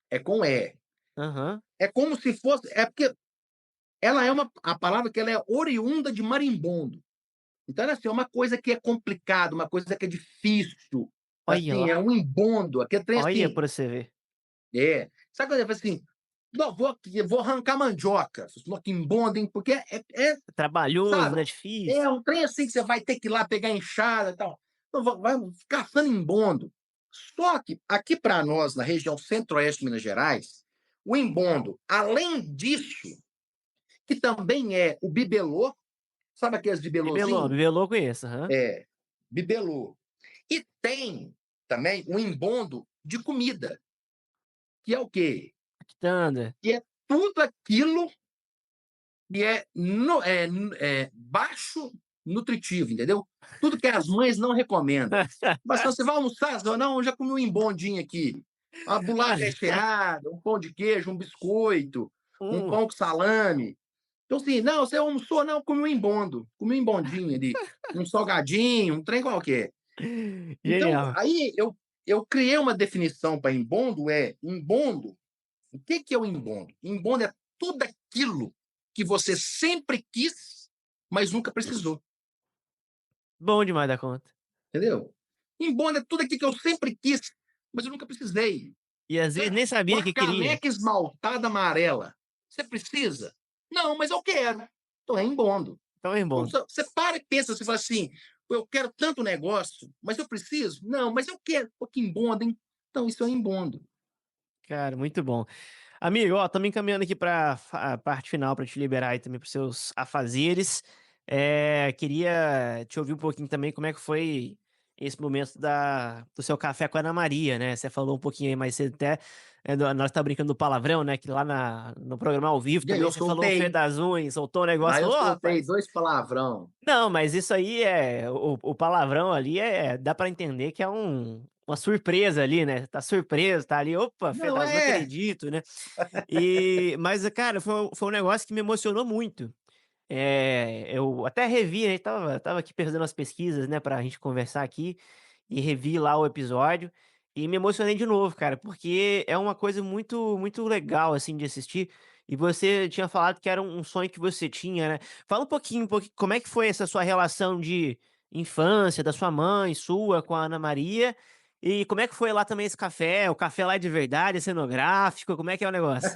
é com E. Aham. É como se fosse. É porque ela é a palavra que ela é oriunda de marimbondo. Então, assim, é uma coisa que é complicada, uma coisa que é difícil. Olha Assim, lá. é um embondo. Aquele trem Olha assim. pra você ver. É. Sabe quando eu falo assim? Não, vou arrancar mandioca. Você falou que embondo, hein? Porque É trabalhoso, sabe? né, É difícil. um trem assim que você vai ter que ir lá pegar enxada e tal. Então, vai caçando embondo. Só que aqui para nós, na região centro-oeste de Minas Gerais, o embondo, além disso, que também é o bibelô, sabe aqueles Bibelô, bibelôzinhos? bibelô eu conheço, aham. É, bibelô. E tem também o embondo de comida, que é o quê? Quitanda. Que é tudo aquilo que é, baixo nutritivo, entendeu? Tudo que as mães não recomendam. Mas você vai almoçar, você fala, não, eu já comi um embondinho aqui. Uma bolacha recheada, um pão de queijo, um biscoito, um Hum, pão com salame. Então, assim, não, você almoçou, não, comi um embondo, comi um embondinho ali, um salgadinho, um trem qualquer. Então, genial. aí eu criei uma definição para embondo, embondo. O que é o embondo? Embondo é tudo aquilo que você sempre quis, mas nunca precisou, Bom demais da conta. entendeu? Embondo é tudo aquilo que eu sempre quis, mas eu nunca precisei. E às vezes nem sabia Uma que queria. caneca esmaltada amarela. Você precisa? Não, mas eu quero. Então é embondo. Então é Então, bom. você para e pensa, você fala assim, eu quero tanto negócio, mas eu preciso? Não, mas eu quero. Pô, que embondo, hein? Então isso é embondo. Cara, muito bom. Amigo, ó, estamos encaminhando aqui para a parte final para te liberar aí também para os seus afazeres. Queria te ouvir um pouquinho também como é que foi esse momento do seu café com a Ana Maria, né? Você falou um pouquinho aí mais cedo até, nós tá brincando do palavrão, né? Que lá no programa ao vivo E aí também eu você falou um feio soltei. das unhas, soltou um negócio, Lá eu falou, ô, soltei rapaz. 2 palavrão. Não, mas isso aí o palavrão ali dá pra entender que é uma surpresa ali, né? Tá surpreso, tá ali, opa, Não, Fedas, não acredito, né? Mas, cara, foi um negócio que me emocionou muito. Eu até revi, né? Tava aqui fazendo as pesquisas, né, pra gente conversar aqui, e revi lá o episódio, e me emocionei de novo, cara, porque é uma coisa muito, muito legal, assim, de assistir. E você tinha falado que era um sonho que você tinha, né? Fala um pouquinho, como é que foi essa sua relação de infância, da sua mãe, sua, com a Ana Maria, e como é que foi lá também esse café? O café lá é de verdade, é cenográfico, como é que é o negócio?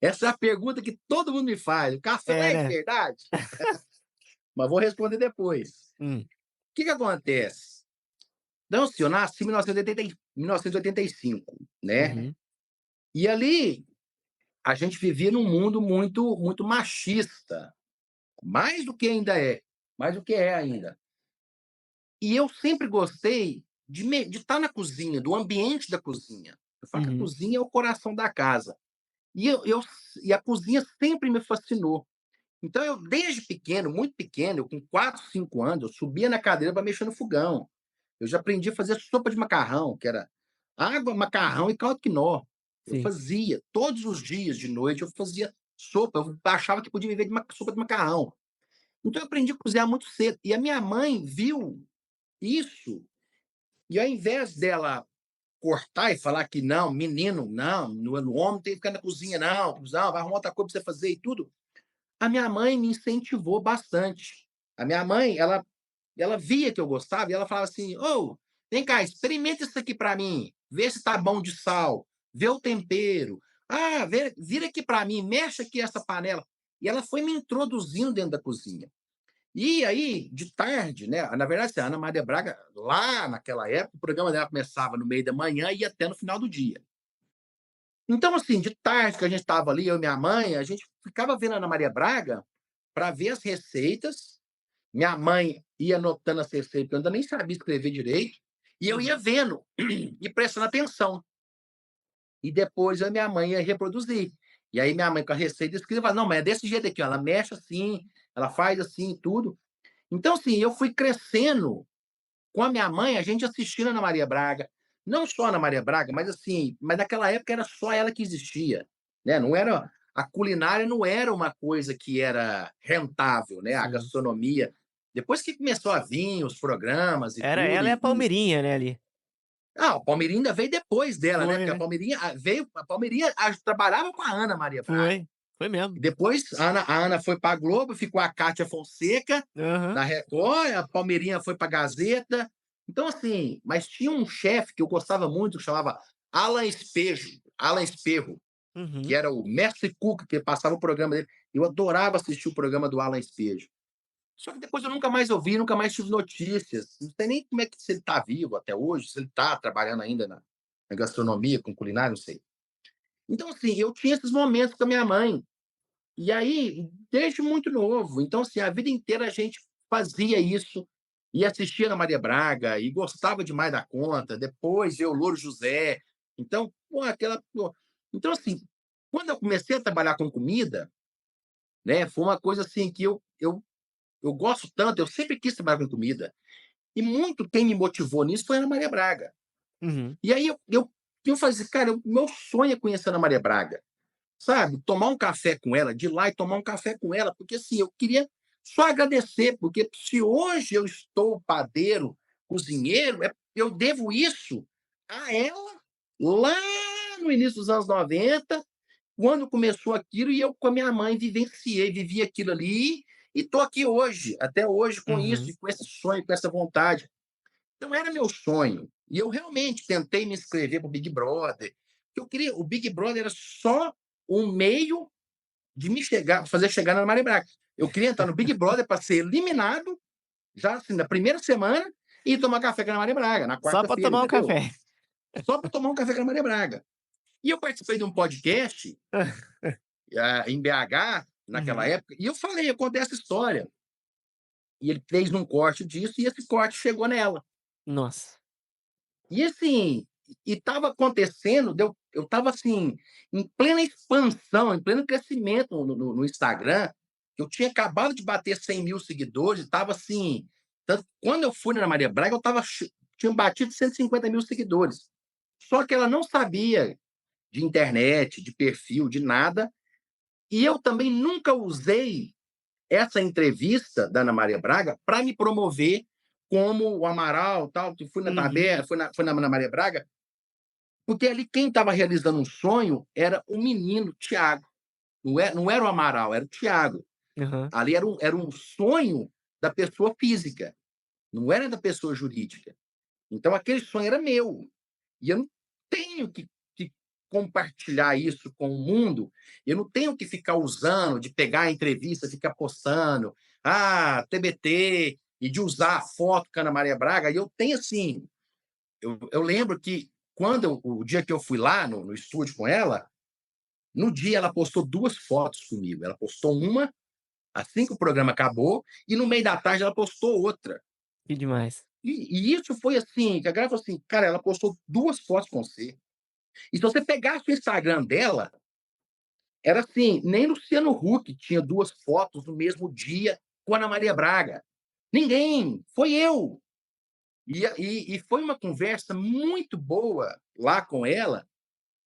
Essa é a pergunta que todo mundo me faz. O café lá É, é de né? verdade? Mas vou responder depois. Hum, O que acontece? Então, assim, eu nasci em 1985, né? uhum, E ali a gente vivia num mundo muito, muito machista, mais do que ainda é, mais do que é ainda. E eu sempre gostei de estar na cozinha, do ambiente da cozinha. Eu falo que a uhum. cozinha é o coração da casa. E a cozinha sempre me fascinou. Então, eu, desde pequeno, muito pequeno, eu, com 4, 5 anos, eu subia na cadeira para mexer no fogão. Eu já aprendi a fazer sopa de macarrão, que era água, macarrão e caldo quinó. Eu Sim. fazia todos os dias de noite, eu fazia sopa. Eu achava que podia viver de sopa de macarrão. Então, eu aprendi a cozinhar muito cedo. E a minha mãe viu isso, e ao invés dela cortar e falar que não, menino, não, no homem tem que ficar na cozinha, não, não, vai arrumar outra coisa para você fazer e tudo. A minha mãe me incentivou bastante. A minha mãe, ela via que eu gostava e ela falava assim: Ô, vem cá, experimenta isso aqui para mim, vê se tá bom de sal, vê o tempero. Ah, vira aqui para mim, mexe aqui essa panela. E ela foi me introduzindo dentro da cozinha. E aí, de tarde, né? Na verdade, assim, a Ana Maria Braga, lá naquela época, o programa dela começava no meio da manhã e ia até no final do dia. Então, assim, de tarde que a gente estava ali, eu e minha mãe, a gente ficava vendo a Ana Maria Braga para ver as receitas. Minha mãe ia anotando as receitas, eu ainda nem sabia escrever direito, e eu ia Uhum. vendo e prestando atenção. E depois eu e minha mãe ia reproduzir. E aí minha mãe com a receita escrevia, não, mas é desse jeito aqui, ó, ela mexe assim, ela faz assim, tudo. Então, assim, eu fui crescendo com a minha mãe, a gente assistindo a Ana Maria Braga, não só a Ana Maria Braga, mas assim, mas naquela época era só ela que existia, né? Não era a culinária não era uma coisa que era rentável, né? A Sim. gastronomia. Depois que começou a vir os programas e Era tudo, ela e a Palmeirinha, né, ali. A Palmeirinha ainda veio depois dela, né? Foi, Porque né? A Palmeirinha trabalhava com a Ana Maria Braga. Foi mesmo. E depois a Ana foi para a Globo, ficou a Cátia Fonseca, Aham. da Record, a Palmeirinha foi para a Gazeta. Então, assim, mas tinha um chefe que eu gostava muito, que chamava Alan Espejo, que Uhum. era o mestre Cuca, que passava o programa dele. Eu adorava assistir o programa do Alan Espejo. Só que depois eu nunca mais ouvi, nunca mais tive notícias. Não sei nem como é que se ele está vivo até hoje, se ele está trabalhando ainda na gastronomia, com culinária, não sei. Então, assim, eu tinha esses momentos com a minha mãe. E aí, desde muito novo. Então, assim, a vida inteira a gente fazia isso e assistia na Maria Braga e gostava demais da conta. Depois eu, Louro José. Então, pô, aquela. Pô. Então, assim, quando eu comecei a trabalhar com comida, né, foi uma coisa assim que eu gosto tanto, eu sempre quis trabalhar com comida. E muito quem me motivou nisso foi a Ana Maria Braga. Uhum. E aí eu fazia, cara, o meu sonho é conhecer a Ana Maria Braga, sabe? Tomar um café com ela, de ir lá e tomar um café com ela, porque assim, eu queria só agradecer, porque se hoje eu estou padeiro, cozinheiro, eu devo isso a ela lá no início dos anos 90, quando começou aquilo, e eu com a minha mãe vivi aquilo ali, e estou aqui hoje, até hoje, com isso, Uhum. e com esse sonho, com essa vontade. Então era meu sonho. E eu realmente tentei me inscrever para o Big Brother. Eu queria, o Big Brother era só um meio de me fazer chegar na Maria Braga. Eu queria entrar no Big Brother para ser eliminado já assim, na primeira semana e tomar café com a Ana Maria Braga, na Só pra quarta-feira, tomar um entendeu? café. Só para tomar um café com a Ana Maria Braga. E eu participei de um podcast em BH, naquela Uhum. época, e eu contei essa história. E ele fez um corte disso, e esse corte chegou nela. Nossa. E assim, e estava acontecendo, eu estava assim, em plena expansão, em pleno crescimento no Instagram. Eu tinha acabado de bater 100 mil seguidores, estava assim. Tanto, quando eu fui na Maria Braga, tinha batido 150 mil seguidores. Só que ela não sabia de internet, de perfil, de nada. E eu também nunca usei essa entrevista da Ana Maria Braga para me promover como o Amaral, tal, que fui na Uhum. Taberna, fui na Ana Maria Braga, porque ali quem estava realizando um sonho era o menino Tiago. Não era o Amaral, era o Tiago. Aham. Ali era um sonho da pessoa física, não era da pessoa jurídica. Então aquele sonho era meu. E eu não tenho que compartilhar isso com o mundo, eu não tenho que ficar usando, de pegar a entrevista, ficar postando, TBT, e de usar a foto com a Ana Maria Braga. E eu tenho assim, eu lembro que o dia que eu fui lá no estúdio com ela, no dia ela postou duas fotos comigo. Ela postou uma assim que o programa acabou, e no meio da tarde ela postou outra. Que demais. E isso foi assim, que a galera falou assim, cara, ela postou duas fotos com você. E se você pegasse o Instagram dela, era assim, nem Luciano Huck tinha duas fotos no mesmo dia com a Ana Maria Braga. Ninguém, foi eu. E foi uma conversa muito boa lá com ela.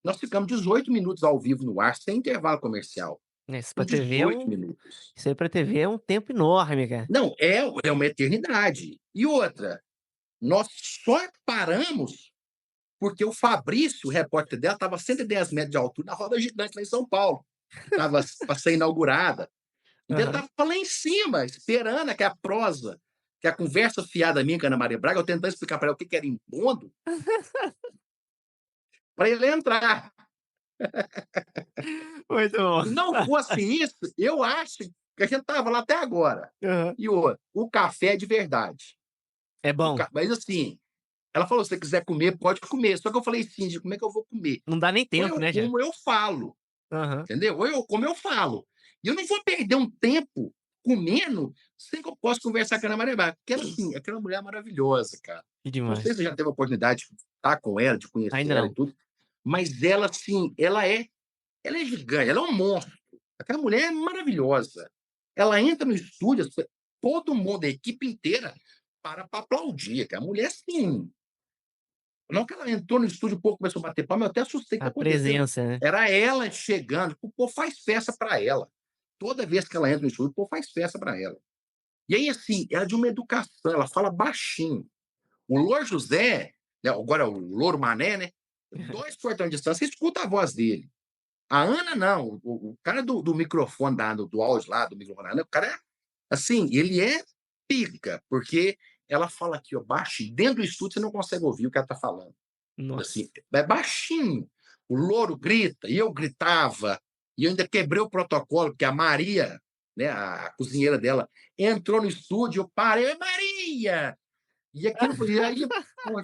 Nós ficamos 18 minutos ao vivo no ar, sem intervalo comercial. Isso pra Em TV é 18 um. minutos. Isso aí pra TV é um tempo enorme, cara. Não, é uma eternidade. E outra, nós só paramos porque o Fabrício, o repórter dela, estava a 110 metros de altura na roda gigante lá em São Paulo, que estava para ser inaugurada. Então, eu Aham. estava lá em cima, esperando que a prosa, que a conversa fiada minha com a Ana Maria Braga, eu tentando explicar para ela o que era impondo, para ele entrar. Muito bom. Se não fosse isso, eu acho que a gente estava lá até agora. Aham. E outra, o café é de verdade. É bom. Mas assim, ela falou: se você quiser comer, pode comer. Só que eu falei assim, como é que eu vou comer? Não dá nem Ou tempo, eu né, já? como, ou eu falo. Aham. Entendeu? Ou eu como, eu falo. E eu não vou perder um tempo comendo sem que eu possa conversar com a Ana Maria Braga. Porque ela, assim, aquela mulher maravilhosa, cara. Que Não sei demais. se você já teve a oportunidade de estar com ela, de conhecer Ainda ela e não. tudo, mas ela, assim, ela é gigante, ela é um monstro. Aquela mulher é maravilhosa. Ela entra no estúdio, todo mundo, a equipe inteira, para aplaudir. Que a mulher, assim, não que ela entrou no estúdio, o povo começou a bater palma, eu até assustei o que A aconteceu. presença, né? Era ela chegando, o povo faz festa para ela. Toda vez que ela entra no estúdio, o povo faz festa para ela. E aí, assim, ela é de uma educação, ela fala baixinho. O Lor José né? Agora o Louro Mané, né? 2 quarteirões de distância, você escuta a voz dele. A Ana, não. O cara do microfone, do áudio lá, do microfone, o cara é, assim, ele é pica, porque ela fala aqui, ó, baixinho. Dentro do estúdio você não consegue ouvir o que ela tá falando. Nossa. Assim, é baixinho. O Louro grita, e eu gritava, e eu ainda quebrei o protocolo, porque a Maria, né, a cozinheira dela, entrou no estúdio, eu parei, Maria! E aquilo foi, e aí, pô,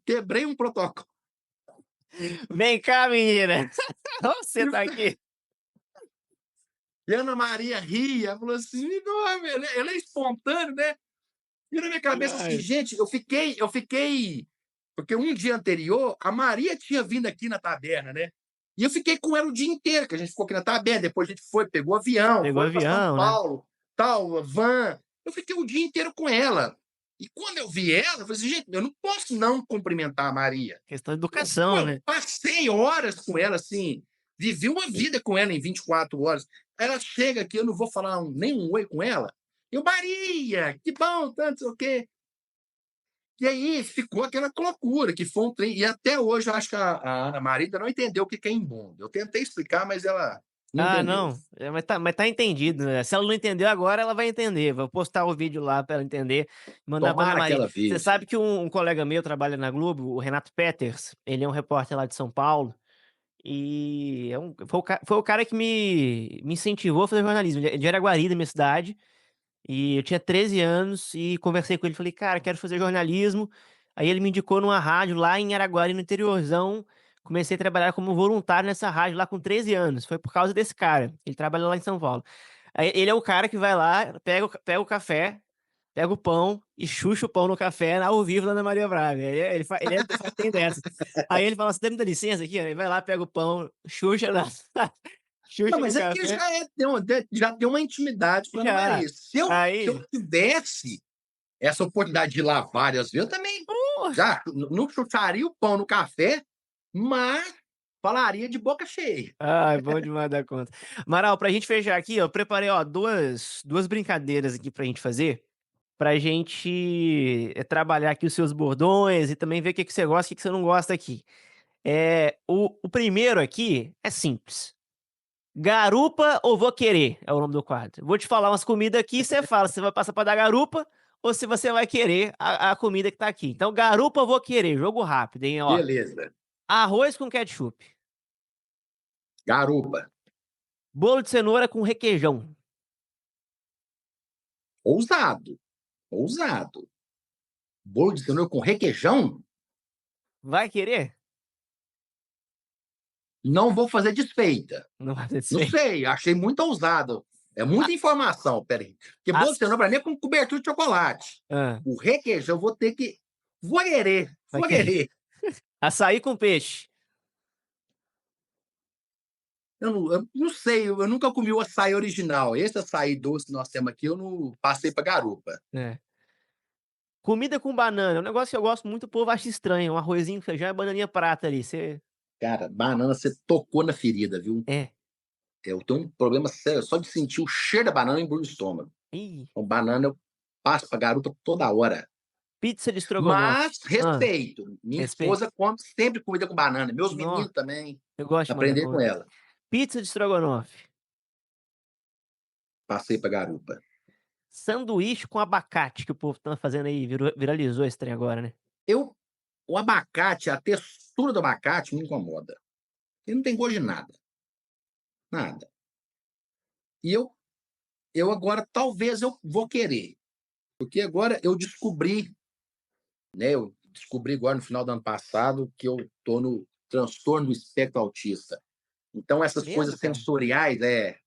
quebrei um protocolo. Vem cá, menina. Você tá aqui. E a Ana Maria ria, falou assim, ela é espontâneo, né? E na minha cabeça assim, Demais. gente, eu fiquei, porque um dia anterior, a Maria tinha vindo aqui na taberna, né? E eu fiquei com ela o dia inteiro, que a gente ficou aqui na taberna, depois a gente foi, pegou avião, Pegou foi para São avião, né? Paulo, tal, van. Eu fiquei o dia inteiro com ela. E quando eu vi ela, eu falei assim, gente, eu não posso não cumprimentar a Maria. Questão de Pô, educação, eu né? passei horas com ela, assim, vivi uma vida com ela em 24 horas. Ela chega aqui, eu não vou falar nem um oi com ela. Eu, Maria, que bom, tanto, sei o quê. E aí ficou aquela loucura, que foi um trem. E até hoje eu acho que a Ana Maria ainda não entendeu o que é imbundo. Eu tentei explicar, mas ela não Ah, entendeu. não. Mas tá entendido, né? Se ela não entendeu agora, ela vai entender. Vou postar o vídeo lá pra ela entender. Mandar pra Ana Tomara que Maria. ela Você veja. sabe que um colega meu trabalha na Globo, o Renato Peters, ele é um repórter lá de São Paulo. E foi o cara que me incentivou a fazer jornalismo. Ele é de Araguari, da minha cidade. E eu tinha 13 anos e conversei com ele. Falei, cara, quero fazer jornalismo. Aí ele me indicou numa rádio lá em Araguari, no interiorzão. Comecei a trabalhar como voluntário nessa rádio lá com 13 anos. Foi por causa desse cara. Ele trabalha lá em São Paulo. Aí ele é o cara que vai lá, pega o café, pega o pão e chucha o pão no café ao vivo lá na Maria Braga. Tem dessa. Aí ele fala, você me dá licença aqui? Ele vai lá, pega o pão, xuxa, Não, xuxa no mas é que café. já tem uma intimidade com a Ana Já. Maria. Se eu Aí, tivesse essa oportunidade de ir lá várias vezes, eu também pô, já não chutaria o pão no café, mas falaria de boca cheia. ai, bom demais da conta. Amaral, pra gente fechar aqui, ó, eu preparei, ó, duas brincadeiras aqui pra gente fazer, pra gente trabalhar aqui os seus bordões e também ver o que que você gosta e o que que você não gosta aqui. O primeiro aqui é simples. Garupa ou vou querer é o nome do quadro. Vou te falar umas comidas aqui e você fala se você vai passar pra dar garupa ou se você vai querer a comida que tá aqui. Então, garupa ou vou querer, jogo rápido, hein, ó. Beleza. Arroz com ketchup, Garupa. bolo de cenoura com requeijão. Ousado. Ousado. Bolo de cenoura com requeijão? Vai querer? Não vou fazer desfeita. Não vai Não ser. sei, achei muito ousado. É muita informação, peraí. Porque bolo de As... cenoura para mim é com cobertura de chocolate. Ah, O requeijão eu vou ter que. Vou querer, vai vou querer. querer. Açaí com peixe. Eu não sei, eu nunca comi o açaí original. Esse açaí doce que nós temos aqui, eu não passei para garupa. É. Comida com banana. É um negócio que eu gosto muito, o povo acha estranho. Um arrozinho, feijão e bananinha prata ali. Você... Cara, banana, você tocou na ferida, viu? É. Eu tenho um problema sério, só de sentir o cheiro da banana embrulha o estômago. Ih, Então, banana eu passo para garupa toda hora. pizza de estrogonofe. Mas Ah, respeito. Minha respeito. esposa come sempre comida com banana. Meus Nó, meninos também. eu gosto de mandar Aprender com conta. ela. Pizza de estrogonofe. Passei para garupa. Sanduíche com abacate, que o povo tá fazendo aí. Viralizou esse trem agora, né? Eu, o abacate, a textura do abacate me incomoda. Ele não tem gosto de nada. Nada. E eu agora, talvez eu vou querer. Porque agora eu descobri, né? Eu descobri agora no final do ano passado que eu estou no transtorno do espectro autista. Então, É essas mesmo, coisas cara? sensoriais, é.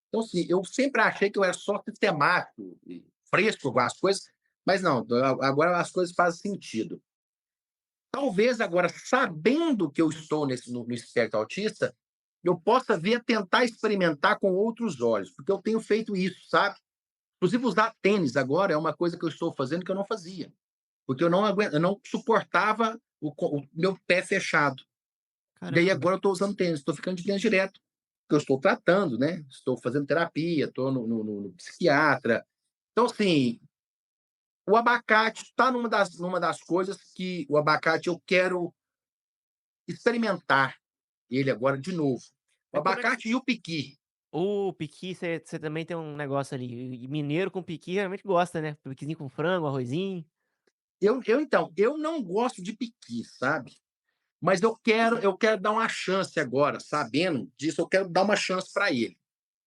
Então, assim, eu sempre achei que eu era só sistemático, e fresco com as coisas, mas não, agora as coisas fazem sentido. Talvez agora, sabendo que eu estou no espectro autista, eu possa vir a tentar experimentar com outros olhos, porque eu tenho feito isso, sabe? Inclusive, usar tênis agora é uma coisa que eu estou fazendo que eu não fazia, porque eu não suportava o meu pé fechado. E aí Caramba. agora eu estou usando tênis, estou ficando de tênis direto, porque eu estou tratando, né? Estou fazendo terapia, estou no psiquiatra. Então, assim, O abacate está numa das coisas que o abacate eu quero experimentar ele agora de novo. O Mas como é que... abacate e o piqui. O piqui, você também tem um negócio ali. E mineiro com piqui realmente gosta, né? Piquizinho com frango, arrozinho. Eu não gosto de piqui, sabe? Mas eu quero dar uma chance agora, sabendo disso, eu quero dar uma chance para ele.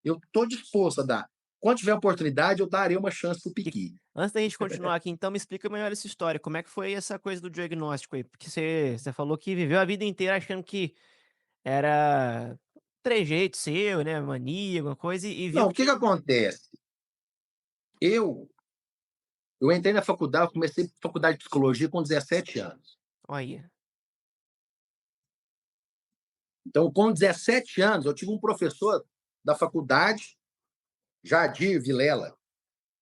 Eu estou disposto a dar. Quando tiver oportunidade, eu darei uma chance para o E piqui. antes da gente continuar aqui, então me explica melhor essa história. Como é que foi essa coisa do diagnóstico aí? Porque você falou que viveu a vida inteira achando que era trejeito seu, né? Mania, alguma coisa, e viu Não, o que que, que tinha. acontece? Eu, eu entrei na faculdade, eu comecei faculdade de psicologia com 17 anos. Olha. Então, com 17 anos, eu tive um professor da faculdade, Jadir Vilela.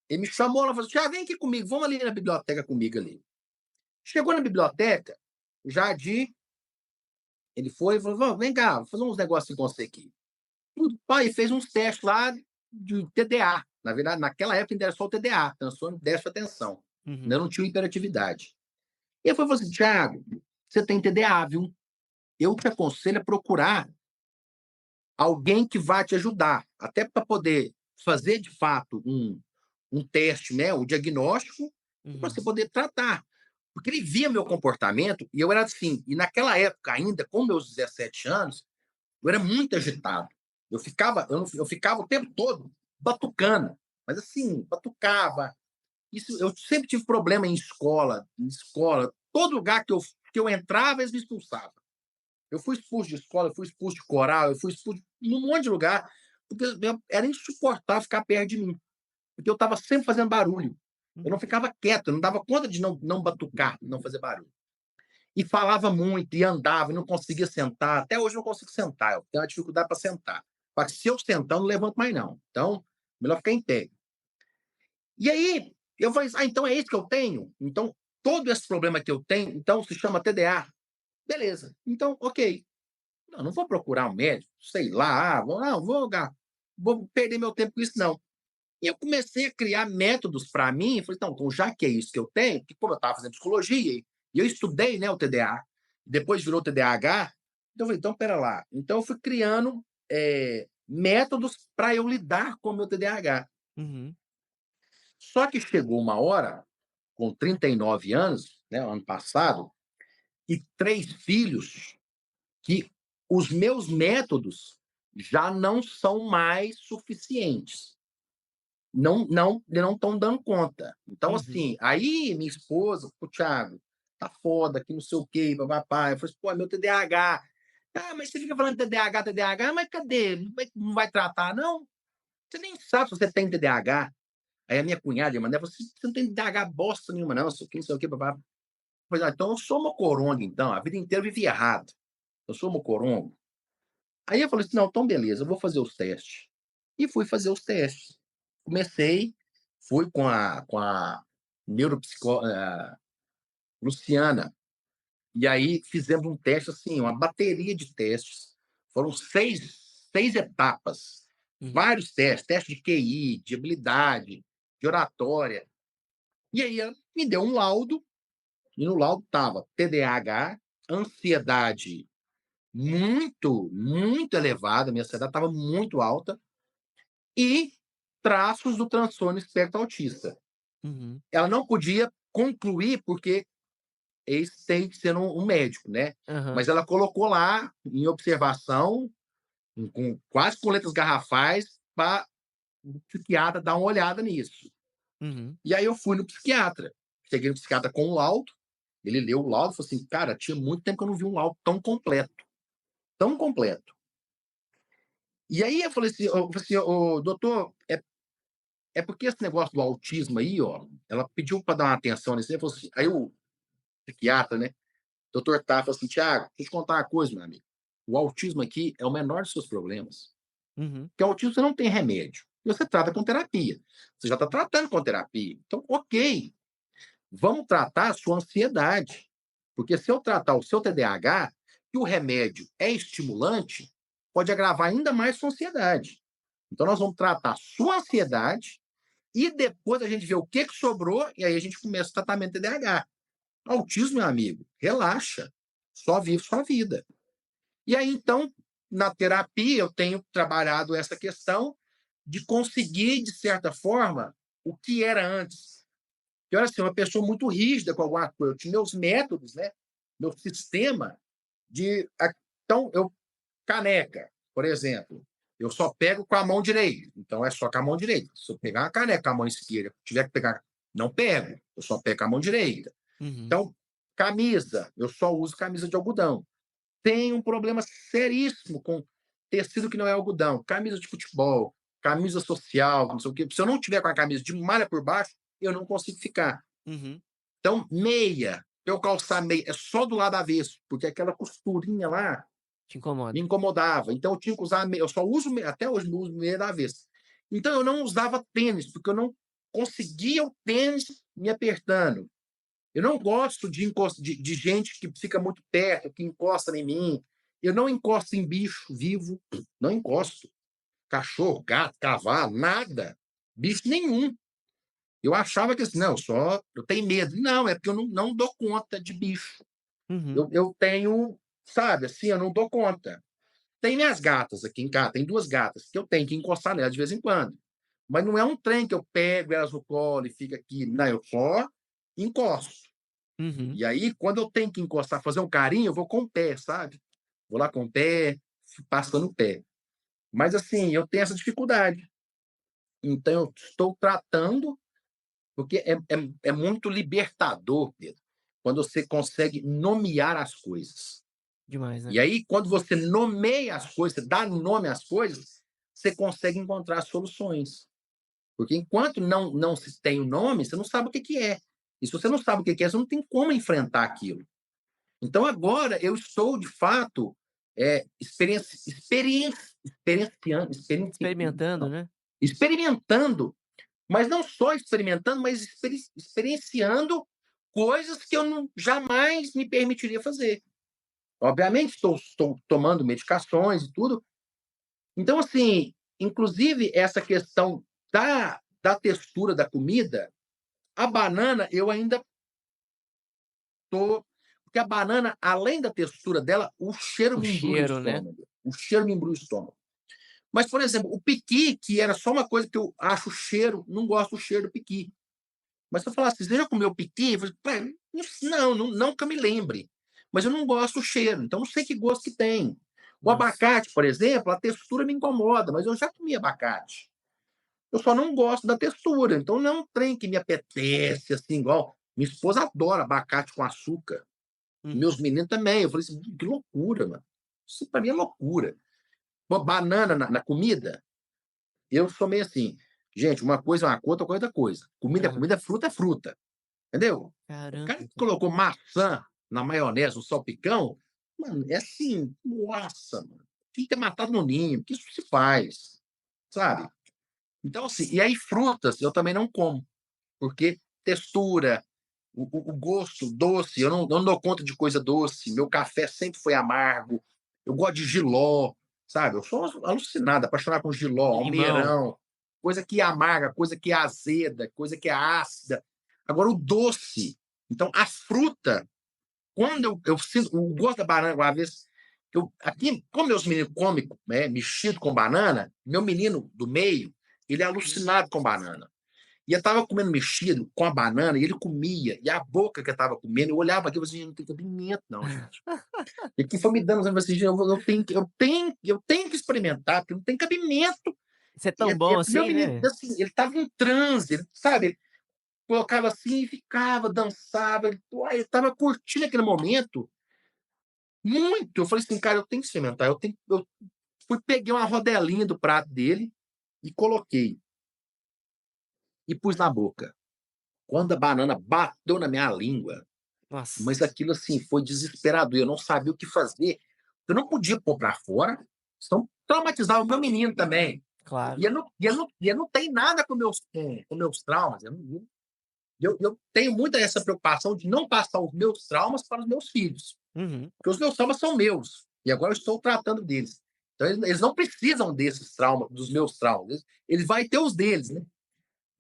Ele me chamou lá e falou assim: vem aqui comigo, vamos ali na biblioteca comigo ali. Chegou na biblioteca, o Jadir, ele foi e falou: vem cá, vou fazer uns negócios com você aqui. Tudo, pai, fez uns testes lá de TDA. Na verdade, naquela época ainda era só o TDA, transtorno de déficit de atenção. Ainda Uhum. não tinha hiperatividade. E ele falou assim: Thiago, você tem TDA, viu? Eu te aconselho a procurar alguém que vá te ajudar, até para poder fazer de fato um teste, né, o diagnóstico, para Uhum. você poder tratar. Porque ele via meu comportamento e eu era assim. E naquela época, ainda com meus 17 anos, eu era muito agitado. Eu ficava o tempo todo batucando, mas assim, batucava. Isso, eu sempre tive problema em escola. Todo lugar que eu entrava, eles me expulsavam. Eu fui expulso de escola, eu fui expulso de coral, eu fui expulso de um monte de lugar, porque era insuportável ficar perto de mim, porque eu estava sempre fazendo barulho. Eu não Uhum. ficava quieto, eu não dava conta de não batucar, não fazer barulho. E falava muito, e andava, e não conseguia sentar. Até hoje eu não consigo sentar, eu tenho uma dificuldade para sentar. Mas se eu sentar, eu não levanto mais, não. Então, melhor ficar em pé. E aí, eu falei, então é isso que eu tenho? Então, todo esse problema que eu tenho, então se chama TDA. Beleza. Então, ok. Não vou procurar um médico, sei lá, vou perder meu tempo com isso, não. E eu comecei a criar métodos para mim, falei, então, já que é isso que eu tenho, que como eu estava fazendo psicologia, e eu estudei, né, o TDA, depois virou TDAH, então eu falei, então, pera lá. Então eu fui criando métodos para eu lidar com o meu TDAH. Uhum. Só que chegou uma hora, com 39 anos, né, ano passado, e 3 filhos, que os meus métodos já não são mais suficientes. Não estão dando conta. Então, Uhum. assim, aí minha esposa, o Thiago, tá foda, que não sei o quê, papapá. Eu falei assim, pô, é meu TDAH. Ah, mas você fica falando TDAH, TDAH, mas cadê? Não vai tratar, não? Você nem sabe se você tem TDAH. Aí a minha cunhada, mano, você não tem TDAH bosta nenhuma, não, isso aqui, não sei o quê, papapá. Pois é, então eu sou mocorongo, então. A vida inteira eu vivi errado. Eu sou mocorongo. Aí eu falei assim, não, então beleza, eu vou fazer os testes. E fui fazer os testes. Comecei, fui com a neuropsicóloga Luciana, e aí fizemos um teste, assim, uma bateria de testes. Foram seis etapas, Uhum. vários testes, teste de QI, de habilidade, de oratória. E aí ela me deu um laudo, e no laudo estava TDAH, ansiedade muito, muito elevada, minha ansiedade estava muito alta, e traços do transtorno espectro autista. Uhum. Ela não podia concluir, porque esse tem que ser um médico, né? Aham. Mas ela colocou lá em observação, quase com letras garrafais, para o psiquiatra dar uma olhada nisso. Uhum. E aí eu fui no psiquiatra. Cheguei no psiquiatra com o laudo, ele leu o laudo e falou assim: cara, tinha muito tempo que eu não vi um laudo tão completo. Tão completo. E aí eu falei assim doutor, é porque esse negócio do autismo aí, ó, ela pediu para dar uma atenção nesse, assim, aí o psiquiatra, né, doutor Tá, falou assim, Thiago, deixa eu te contar uma coisa, meu amigo, o autismo aqui é o menor dos seus problemas, Uhum. porque o autismo você não tem remédio, você trata com terapia, você já está tratando com terapia, então, ok, vamos tratar a sua ansiedade, porque se eu tratar o seu TDAH, que o remédio é estimulante, pode agravar ainda mais sua ansiedade. Então, nós vamos tratar a sua ansiedade e depois a gente vê o que sobrou, e aí a gente começa o tratamento de TDAH. Autismo, meu amigo, relaxa, só vive sua vida. E aí, então, na terapia, eu tenho trabalhado essa questão de conseguir, de certa forma, o que era antes. Eu era assim, uma pessoa muito rígida com alguma coisa. Eu tinha meus métodos, né? Meu sistema de. Então, caneca, por exemplo, eu só pego com a mão direita. Então, é só com a mão direita. Se eu pegar uma caneca com a mão esquerda, tiver que pegar, não pego. Eu só pego com a mão direita. Uhum. Então, camisa, eu só uso camisa de algodão. Tem um problema seríssimo com tecido que não é algodão. Camisa de futebol, camisa social, não sei o quê. Se eu não tiver com a camisa de malha por baixo, eu não consigo ficar. Uhum. Então, meia, eu calçar meia, é só do lado avesso, porque aquela costurinha lá Te incomoda. me incomodava. Então, eu tinha que usar meia. Eu só uso meia, até hoje não uso meia da avesso. Então, eu não usava tênis, porque eu não conseguia o tênis me apertando. Eu não gosto de gente que fica muito perto, que encosta em mim. Eu não encosto em bicho vivo, não encosto. Cachorro, gato, cavalo, nada. Bicho nenhum. Eu achava que assim, não, eu tenho medo. Não, é porque eu não dou conta de bicho. Uhum. Eu tenho, sabe, assim, eu não dou conta. Tem minhas gatas aqui em casa, tem 2 gatas, que eu tenho que encostar nelas de vez em quando. Mas não é um trem que eu pego elas no colo e fica aqui. Não, eu só encosto. Uhum. E aí, quando eu tenho que encostar, fazer um carinho, eu vou com o pé, sabe? Vou lá com o pé, passando o pé. Mas assim, eu tenho essa dificuldade. Então, eu estou tratando, porque é muito libertador, Pedro, quando você consegue nomear as coisas. Demais, né? E aí, quando você nomeia as coisas, você dá nome às coisas, você consegue encontrar soluções. Porque enquanto não se tem o nome, você não sabe o que é. E se você não sabe o que é, você não tem como enfrentar aquilo. Então, agora, eu estou, de fato, Experimentando, né? experimentando, mas não só experimentando, mas experienciando coisas que eu jamais me permitiria fazer. Obviamente, estou tomando medicações e tudo. Então, assim, inclusive, essa questão da textura da comida, a banana, eu ainda estou. Porque a banana, além da textura dela, o cheiro O me embrulha o cheiro, né? estômago. O cheiro me embrulha o estômago. Mas, por exemplo, o piqui, que era só uma coisa que eu acho o cheiro, não gosto do cheiro do piqui. Mas se eu falasse, você já comeu piqui? Eu falei, não que eu me lembre. Mas eu não gosto do cheiro, então não sei que gosto que tem. O Nossa. abacate, por exemplo, a textura me incomoda, mas eu já comi abacate. Eu só não gosto da textura, então não é um trem que me apetece, assim, igual. Minha esposa adora abacate com açúcar. Meus Uhum. meninos também. Eu falei assim, que loucura, mano. Isso pra mim é loucura. Uma banana na comida, eu sou meio assim. Gente, uma coisa é uma coisa, outra coisa é outra coisa. Comida é Aham. comida, fruta é fruta. Entendeu? O Caramba, cara que cara. colocou maçã na maionese, no salpicão, mano, é assim, nossa, mano. Tinha que ter matado no ninho, que isso se faz, sabe? Então, assim, e aí frutas eu também não como, porque textura, o gosto doce, eu não dou conta de coisa doce, meu café sempre foi amargo, eu gosto de jiló, sabe? Eu sou alucinado, apaixonado por jiló, Limão. almeirão, coisa que é amarga, coisa que é azeda, coisa que é ácida. Agora, o doce, então, a fruta, quando eu sinto o gosto da banana, uma vez, aqui, como meus meninos comem mexido com banana, meu menino do meio, ele é alucinado com banana. E eu estava comendo mexido com a banana, e ele comia, e a boca que eu estava comendo, eu olhava aqui e falei assim, não tem cabimento, não, gente. E que foi me dando, eu falei assim, eu tenho que experimentar, porque não tem cabimento. Isso é tão E bom meu assim, menino, né? assim, ele estava em transe, ele, sabe? Ele colocava assim e ficava, dançava, ele estava curtindo aquele momento muito. Eu falei assim, cara, eu tenho que experimentar, eu fui, peguei uma rodelinha do prato dele e coloquei, e pus na boca. Quando a banana bateu na minha língua, Nossa. mas aquilo assim foi desesperador. Eu não sabia o que fazer. Eu não podia pôr para fora, senão traumatizava o meu menino também. Claro. E eu não tenho nada com meus traumas. Eu tenho muita essa preocupação de não passar os meus traumas para os meus filhos. Uhum. Porque os meus traumas são meus. E agora eu estou tratando deles. Então, eles não precisam desses traumas, dos meus traumas. Eles vão ter os deles, né?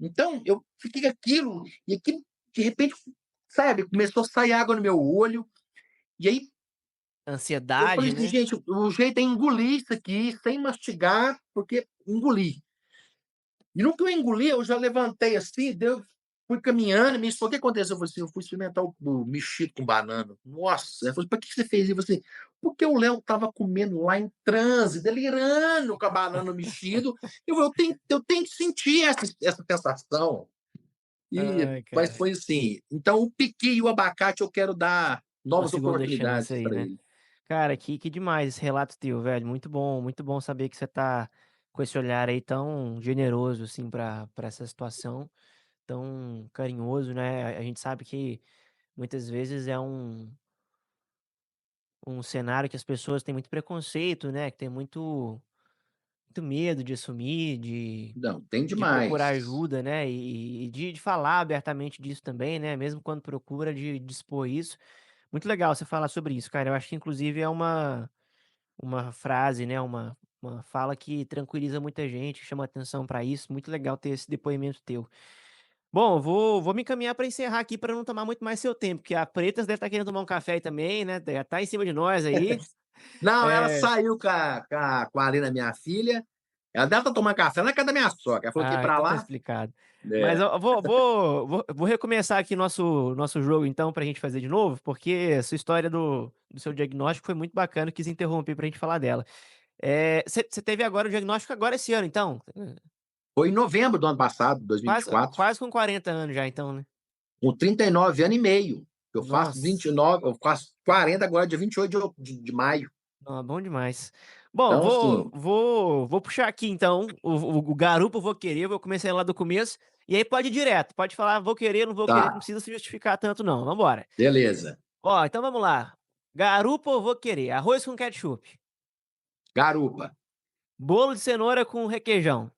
Então, eu fiquei com aquilo, e aquilo, de repente, sabe, começou a sair água no meu olho, e aí eu falei Ansiedade, assim: né? "Gente, o jeito é engolir isso aqui sem mastigar, porque engoli". E no que eu engoli, eu já levantei assim, deu fui caminhando, minha esposa: "O que aconteceu?" Eu falei assim: "Eu fui experimentar o mexido com banana". Nossa! Ela falou: "Pra que você fez isso?" Eu falei assim: "Porque o Léo estava comendo lá em transe, delirando com a banana no mexido, eu tenho que sentir essa sensação". Ai, Mas cara. foi assim, então o piqui e o abacate eu quero dar Uma novas segunda chance oportunidades aí, para né? ele. Cara, que demais esse relato teu, velho. Muito bom saber que você tá com esse olhar aí tão generoso, assim, pra essa situação, tão carinhoso, né? A gente sabe que muitas vezes é um cenário que as pessoas têm muito preconceito, né? Que tem muito medo de assumir, Não, tem de procurar demais. ajuda, né? E de falar abertamente disso também, né? Mesmo quando procura, de expor isso. Muito legal você falar sobre isso, cara. Eu acho que, inclusive, é uma frase, né? Uma fala que tranquiliza muita gente, chama atenção pra isso. Muito legal ter esse depoimento teu. Bom, vou me encaminhar para encerrar aqui para não tomar muito mais seu tempo, porque a Pretas deve estar querendo tomar um café aí também, né? Já tá em cima de nós aí. Não, ela É... saiu com a Alina, minha filha, ela deve estar tomando café na casa da minha sogra, ela falou que ia Ah, pra então tá lá. explicado. Mas É. eu vou recomeçar aqui nosso jogo então pra gente fazer de novo, porque essa história do seu diagnóstico foi muito bacana, quis interromper pra gente falar dela. Você teve agora o diagnóstico agora esse ano, então? Foi em novembro do ano passado, Quase, 2024, quase com 40 anos já, então, né? com 39 anos e meio. Eu faço Nossa, 29, eu faço 40 agora, dia 28 de maio. não, bom demais. Bom, Então, assim, vou puxar aqui então o garupa, eu vou querer, vou começar lá do começo, e aí pode ir direto, pode falar vou querer, não vou querer, não tá, precisa se justificar tanto não, vambora. beleza. Ó, então vamos lá. Garupa ou vou querer? Arroz com ketchup. Garupa, Bolo de cenoura com requeijão.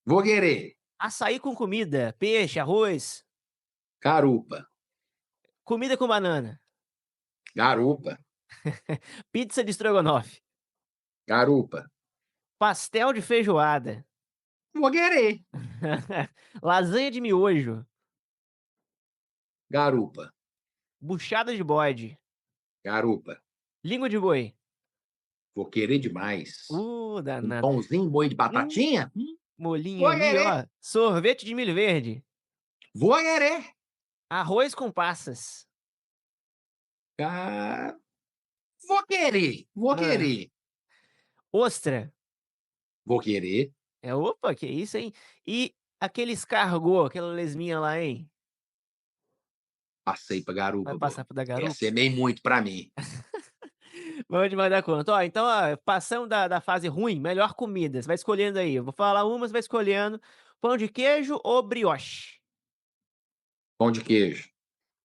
vou querer. Açaí com comida. Peixe, arroz. Garupa, Comida com banana. garupa, Pizza de estrogonofe. garupa, Pastel de feijoada. vou querer. Lasanha de miojo. Garupa, Buchada de bode. garupa, Língua de boi. vou querer demais. Um Danado. pãozinho, moído de Hum, batatinha? Molinho Vou ali, querer. ó. Sorvete de milho verde. Vou querer. Arroz com passas. Ah, vou querer. Vou Ah, querer. ostra. Vou querer. Opa, que isso, hein? E aquele escargot, aquela lesminha lá, hein? Passei pra Vai garupa, pô. passar pro da Essa é garupa? meio muito pra mim. Vamos demais da conta. Ó, então, ó, passando da fase ruim, melhor comida. Você vai escolhendo aí. Eu vou falar uma, você vai escolhendo. Pão de queijo ou brioche? Pão de queijo.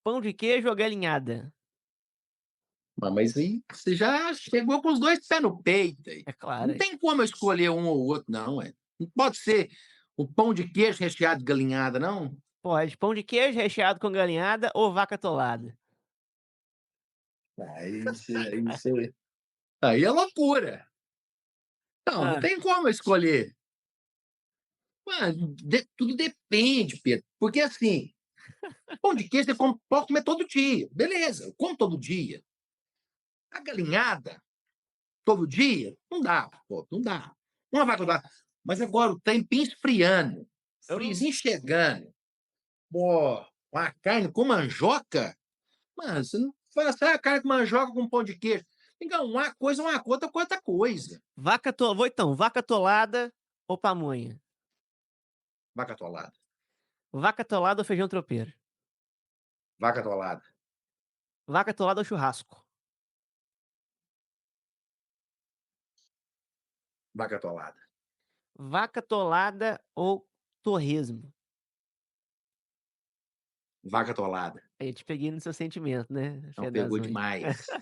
Pão de queijo ou galinhada? Mas aí você já chegou com os dois pés no peito aí. É claro. Não tem como eu escolher um ou outro, não, é. Não pode ser o pão de queijo recheado de galinhada, não? Pode. Pão de queijo recheado com galinhada ou vaca atolada? Aí é loucura. Não, não Ah, tem como eu escolher. Mano, tudo depende, Pedro. Porque assim, pão de queijo você pode comer todo dia. Beleza, eu como todo dia. A galinhada, todo dia, não dá, pô, não dá. Uma vai dar. Mas agora o tempinho esfriando, hum, frizinho chegando, pô, uma carne com mandioca, mano, você não fala assim, ah, carne com mandioca com pão de queijo. Então, uma coisa é uma coisa, outra coisa. Vou então, vaca atolada ou pamonha? Vaca atolada, Vaca atolada ou feijão tropeiro? vaca atolada, Vaca atolada ou churrasco? vaca atolada, Vaca atolada ou torresmo? vaca atolada. Aí eu te peguei no seu sentimento, né? Não Fé das pegou mães. demais.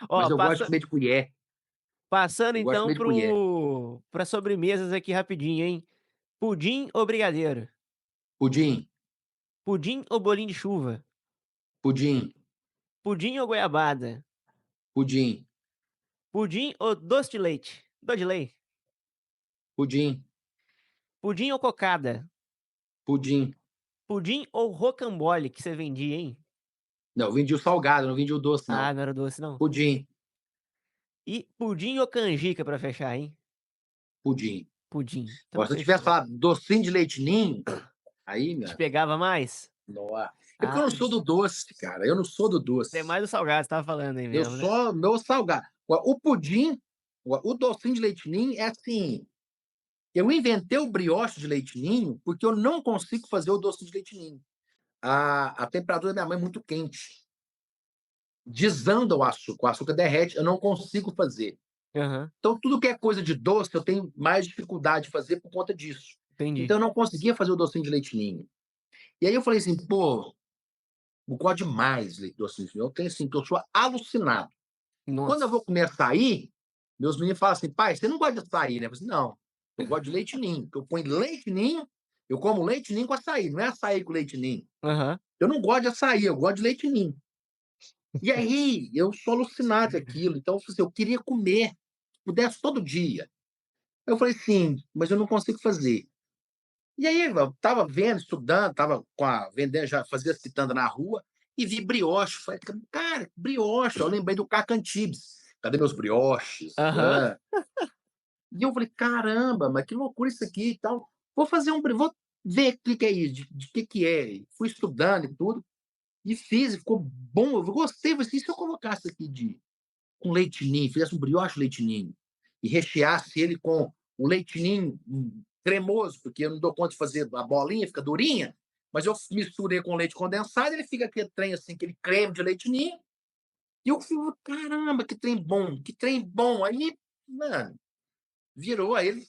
Mas Ó, eu gosto de comer de colher. passando Eu gosto de então comer de colher. para sobremesas aqui rapidinho, hein? Pudim ou brigadeiro? Pudim, Pudim ou bolinho de chuva? pudim, Pudim ou goiabada? pudim, Pudim ou doce de leite? Doce de leite. pudim, Pudim ou cocada? pudim, Pudim ou rocambole que você vendia, hein? Não, eu vendi o salgado, não vendi o doce, Ah, não. não era doce, não. Pudim, E pudim ou canjica pra fechar, hein? pudim. Pudim. Então Agora, se eu tivesse fechou. falado docinho de leite ninho, aí, Te meu, pegava mais? nossa. É porque eu Ah, não sou do doce, cara. Eu não sou do tem doce. mais do salgado, você tava falando aí Eu mesmo, né? só meu salgado. O pudim, o docinho de leite ninho é assim. Eu inventei o brioche de leite ninho porque eu não consigo fazer o doce de leite ninho. A temperatura da minha mãe é muito quente. Desanda o açúcar derrete, eu não consigo fazer. Aham, Então, tudo que é coisa de doce, eu tenho mais dificuldade de fazer por conta disso. entendi. Então, eu não conseguia fazer o docinho de leite ninho. E aí eu falei assim, pô, eu gosto demais de docinho de leite ninho. Eu tenho assim, que eu sou alucinado. Quando eu vou Nossa. comer açaí, meus meninos falam assim, pai, você não gosta de açaí, né? Eu falei assim, não, eu gosto de leite ninho. Porque eu ponho leite ninho, eu como leite ninho com açaí, não é açaí com leite ninho. Aham. Eu não gosto de açaí, eu gosto de leite ninho. E aí, eu sou alucinado com aquilo. Então, eu falei assim, eu queria comer, se pudesse todo dia. Eu falei assim, mas eu não consigo fazer. E aí, eu tava vendo, estudando, tava vendendo, já fazia quitanda na rua, e vi brioche. Falei, cara, brioche. Eu lembrei do Cacantibes. Cadê meus brioches? Aham. Ah. E eu falei, caramba, mas que loucura isso aqui e tal. Vou fazer vou ver o que, que é isso, de que é. Fui estudando e tudo, e fiz, e ficou bom. Eu gostei, falei assim, se eu colocasse aqui com leite ninho, fizesse um brioche leite ninho, e recheasse ele com um leite ninho cremoso, porque eu não dou conta de fazer a bolinha, fica durinha, mas eu misturei com leite condensado, ele fica aquele trem assim, aquele creme de leite ninho, e eu falei, caramba, que trem bom, que trem bom. Aí, mano, virou, aí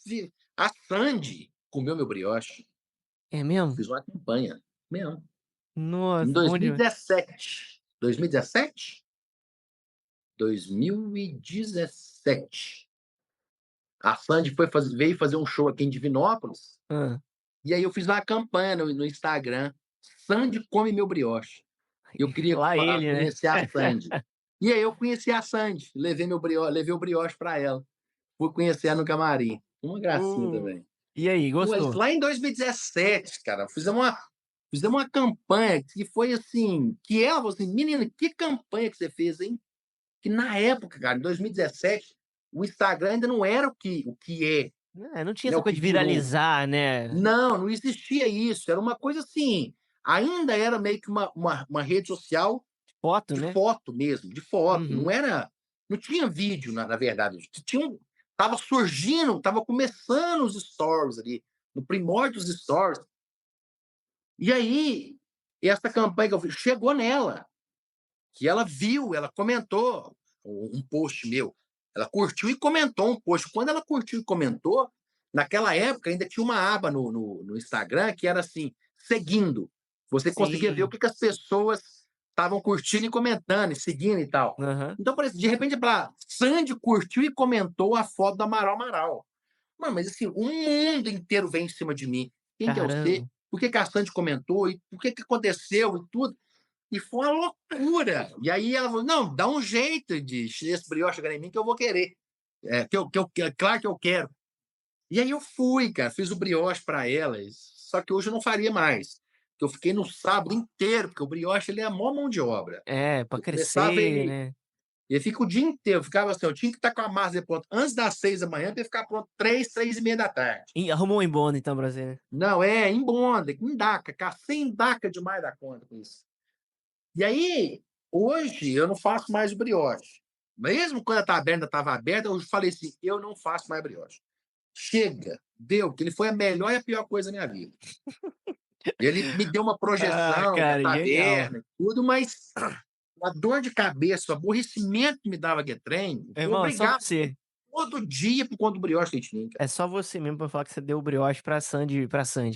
a Sandy comeu meu brioche. É mesmo? Fiz uma campanha, mesmo. Em Nossa, bom demais. 2017. 2017? 2017. A Sandy veio fazer um show aqui em Divinópolis, Ah. e aí eu fiz uma campanha no Instagram, Sandy come meu brioche. Eu queria Lá ele, né? conhecer a Sandy. E aí eu conheci a Sandy, levei o brioche para ela. Fui conhecer ela no camarim. Uma gracinha Uh, também. e aí, Mas gostou? lá em 2017, cara, fizemos uma campanha que foi assim, que ela falou assim, menina, que campanha que você fez, hein? Que na época, cara, em 2017, o Instagram ainda não era o que é, É, não tinha né? essa O coisa que de virou. viralizar, né? Não, não existia isso. Era uma coisa assim. Ainda era meio que uma rede social Foto, de né? foto mesmo, de foto. Não Uhum. era. Não tinha vídeo, na verdade. Tava surgindo, tava começando os stories ali, no primórdio dos stories. E aí, essa campanha que eu fiz chegou nela, que ela viu, ela comentou um post meu. Ela curtiu e comentou um post. Quando ela curtiu e comentou, naquela época ainda tinha uma aba no Instagram que era assim, seguindo. Você conseguia ver o Sim. que as pessoas estavam curtindo e comentando, e seguindo e tal. Aham. Então, por exemplo, de repente, para Sandy curtiu e comentou a foto da Amaral Amaral. Mano, mas assim, o mundo inteiro vem em cima de mim. Quem que é você? Caramba. Por que a Sandy comentou? E por que aconteceu e tudo? E foi uma loucura. E aí ela falou: não, dá um jeito de esse brioche chegar em mim que eu vou querer. Claro que eu quero. E aí eu fui, cara, fiz o brioche para ela. Só que hoje eu não faria mais. Eu fiquei no sábado inteiro, porque o brioche ele é a maior mão de obra. É, pra Eu começava crescer, ele. né? Ele fica o dia inteiro. Eu ficava assim, eu tinha que estar com a massa pronta antes das 6 da manhã para ele ficar pronto 3, 3:30 da tarde. E arrumou um embono, então, pra você, né? Não, em bonda, em daca, cacê em daca demais da conta com isso. E aí, hoje, eu não faço mais o brioche. Mesmo quando a taberna estava aberta, eu falei assim: eu não faço mais brioche. Chega, deu, que ele foi a melhor e a pior coisa da minha vida. Ele me deu uma Ah, projeção da cara, genial. taberna, e tudo, mas a dor de cabeça, o aborrecimento que me dava aquele trem, foi Irmão, é só obrigado você. todo dia por conta do brioche que a gente tinha, cara. É só você mesmo pra falar que você deu o brioche pra Sandy,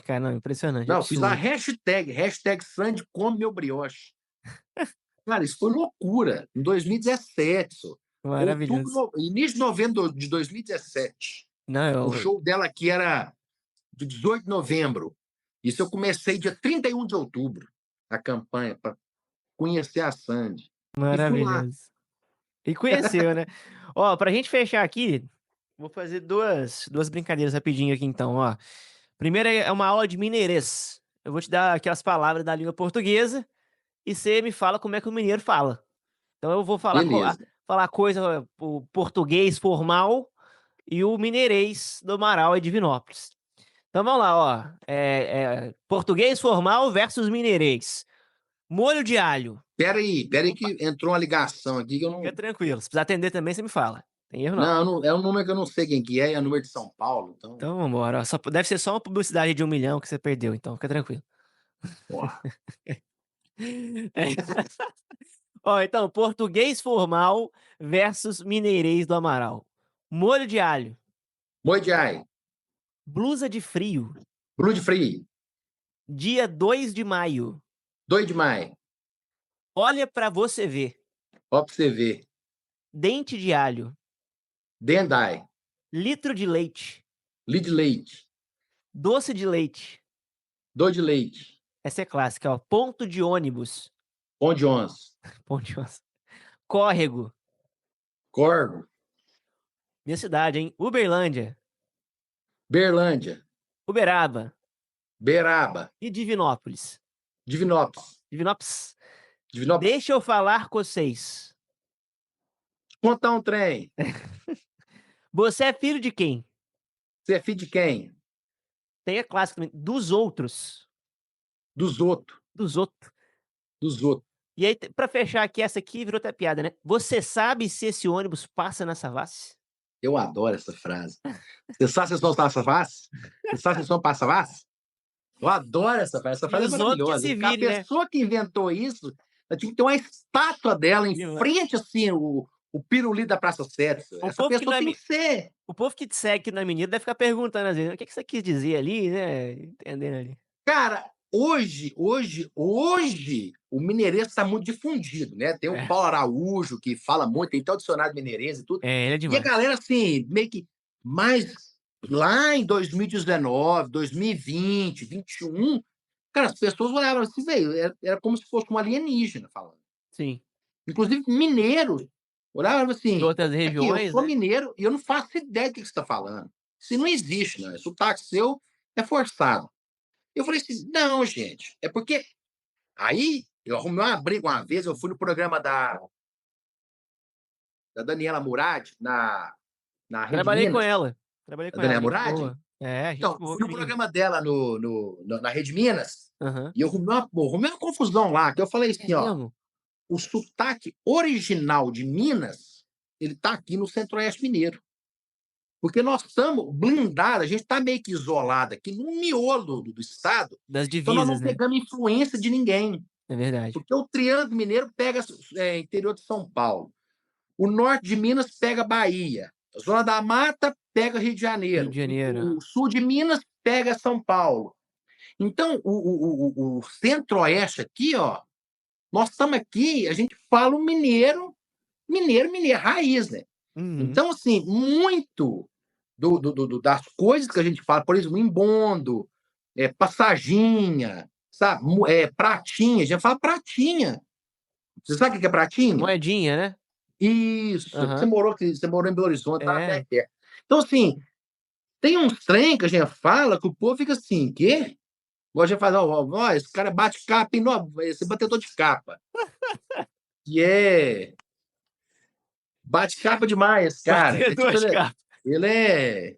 cara. Não, impressionante, Não, eu fiz a absurdo. hashtag Sandy come meu brioche. Cara, isso foi loucura. Em 2017, só. Maravilhoso. Início de novembro de 2017. O Não, show dela aqui era de 18 de novembro. Isso eu comecei dia 31 de outubro, a campanha, para conhecer a Sandy. E fui lá. maravilhoso. E conheceu, né? Ó, pra gente fechar aqui, vou fazer duas brincadeiras rapidinho aqui então, ó. Primeira é uma aula de mineirês. Eu vou te dar aquelas palavras da língua portuguesa e você me fala como é que o mineiro fala. Então eu vou falar, Beleza. falar coisa, o português formal e o mineirês do Amaral e Divinópolis. Então vamos lá, ó. Português formal versus mineirês. Molho de alho. Pera aí Opa, que entrou uma ligação aqui que eu fica não. tranquilo. Se precisar atender também, você me fala. Tem erro não. Não, é um número que eu não sei quem que é o número de São Paulo, então. Então vambora. Ó. Deve ser só uma publicidade de 1 milhão que você perdeu, então fica tranquilo. Porra. É. Ó, então, português formal versus mineirês do Amaral. Molho de alho. Moi de ai, Blusa de frio. Blue de Free, Dia 2 de maio. 2 de maio, Olha pra você ver. ó pra você ver. Dente de alho. Dendai, Litro de leite. Lead leite, Doce de leite. 2 de leite, Essa é clássica, ó. Ponto de ônibus. pão de onça, Ponto de ônibus. Córrego. Corgo, Minha cidade, hein? Uberlândia. Berlândia, Uberaba. Beraba, E Divinópolis. Divinópolis, Divinópolis. Divinópolis. Deixa eu falar com vocês. Contar um trem. Você é filho de quem? Você é filho de quem? Tem a clássica também. Dos outros. Dos outros, Dos outros. dos outros. E aí, pra fechar aqui, essa aqui virou até piada, né? Você sabe se esse ônibus passa na Savassi? Eu adoro essa frase. Você sabe se são passa fácil? Você sabe se são passa fácil? Eu adoro essa frase. Essa E frase é os outros que maravilhosa. se A virem, né? pessoa que inventou isso, ela tinha que ter uma estátua dela em Viu, né? frente, assim, o pirulito da Praça 7. O Essa povo que pessoa não é, tem que ser. o povo que te segue aqui na menina deve ficar perguntando às vezes, o que que você quis dizer ali, né? Entendendo ali. Cara, hoje, o mineirês está muito difundido, né? Tem o É, Paulo Araújo, que fala muito, tem até o dicionário mineirês e tudo. ele é E a demais. galera, assim, meio que. Mas lá em 2019, 2020, 21, cara, as pessoas olhavam assim, velho, era como se fosse um alienígena falando. Sim. Inclusive, mineiros olhavam De assim: outras aqui, eu regiões, sou né? mineiro e eu não faço ideia do que você está falando. Isso não existe, né? Sotaque seu é forçado. Eu falei assim: não, gente, é porque. Aí eu arrumei uma briga uma vez, eu fui no programa da Daniela Murad, na Rede Trabalhei com Minas, ela. Trabalhei a com ela, Daniela gente Murad. boa. É, gente Então, boa fui no comigo. programa dela na Rede Minas Aham. e eu arrumei uma confusão lá, que eu falei É assim, ó, mesmo? o sotaque original de Minas, ele tá aqui no Centro-Oeste Mineiro. Porque nós estamos blindados, a gente está meio que isolado aqui no miolo do estado, Das então nós não divisas, né? pegamos influência de ninguém. É verdade. Porque o Triângulo Mineiro pega interior de São Paulo. O norte de Minas pega Bahia. A Zona da Mata pega Rio de Rio de Janeiro. Janeiro. O sul de Minas pega São Paulo. Então, o centro-oeste aqui, ó, nós estamos aqui, a gente fala o mineiro, raiz, né? Uhum. Então, assim, muito das coisas que a gente fala, por exemplo, embondo, passaginha, sabe? Pratinha, a gente fala pratinha. Você sabe o que é pratinha? Moedinha, né? Isso, Aham. você morou em Belo Horizonte, lá É. perto. Então, assim, tem uns trem que a gente fala que o povo fica assim, quê? Igual a gente fala, ó, esse cara bate capa, hein? Esse batedor de capa. Que bate capa demais, cara. Batedor de carro. Ele é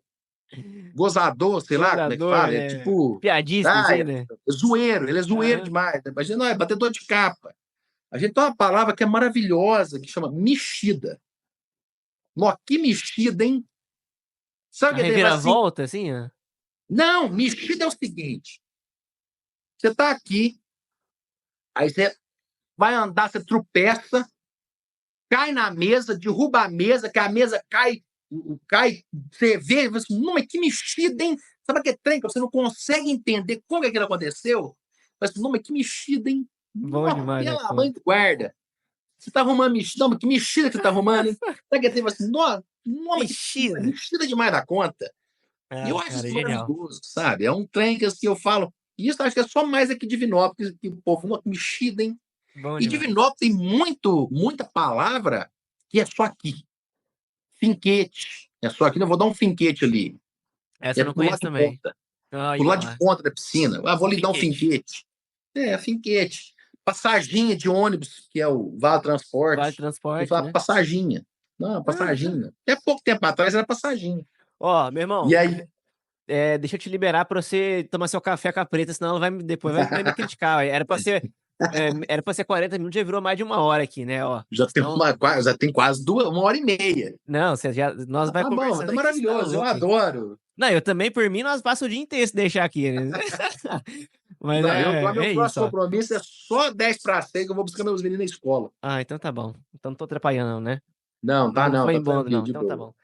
gozador, sei lá como é que Gozador, fala. É né? tipo, Piadista, ah, assim, é né? zoeiro, ele é zoeiro Aham. demais. Imagina, não, é batedor de capa. A gente tem uma palavra que é maravilhosa, que chama mexida. Nó, que mexida, hein? Sabe o A que ele fala assim? reviravolta, assim, ó. Não, mexida é o seguinte: você está aqui, aí você vai andar, você tropeça, cai na mesa, derruba a mesa, que a mesa cai, você vê, você assim, não, mas que mexida, hein? Sabe aquele trem que você não consegue entender como é que aquilo aconteceu? Mas, não, mas que mexida, hein? Bom Nossa, demais, né, pela conta. mãe do guarda. Você tá arrumando mexida? Não, mas que mexida que você tá arrumando, hein? Sabe aquele trem assim, nossa, mas que Mexida. mexida demais da conta. E eu Ah, acho cara, isso genial. maravilhoso, sabe? É um trem que assim, eu falo, e isso acho que é só mais aqui de Divinópolis, que o povo, uma mexida, hein? Bom E demais. Divinópolis tem muita palavra que é só aqui. Finquete. É só aqui, eu vou dar um finquete ali. Essa É eu não pro lado conheço de também. ponta. Aí, Pular ó. de ponta da piscina. Ah, vou lhe dar um Finquete. finquete. Finquete. Passaginha de ônibus, que é o Vale Vale Transporte. E transporte, fala né? passaginha. Não, passaginha. Até pouco tempo atrás era passaginha. Ó, meu irmão, E aí, deixa eu te liberar pra você tomar seu café com a preta, senão ela depois vai me criticar. Ó. Era pra ser 40 minutos, já virou mais de 1 hora aqui, né? Ó. Então, já tem quase 1 hora e meia. não, nós vai Tá bom, conversando tá aqui, você tá maravilhoso. Eu louco. adoro. Não, eu também, por mim, nós passamos o dia inteiro se deixar aqui, né? Mas Não, meu é isso, próximo ó. compromisso é só 10 para 6 que eu vou buscar meus meninos na escola. Ah, então tá bom. Então não tô atrapalhando, não, né? Não, Não foi tá embora, tranquilo, não. de Então tá boa. bom.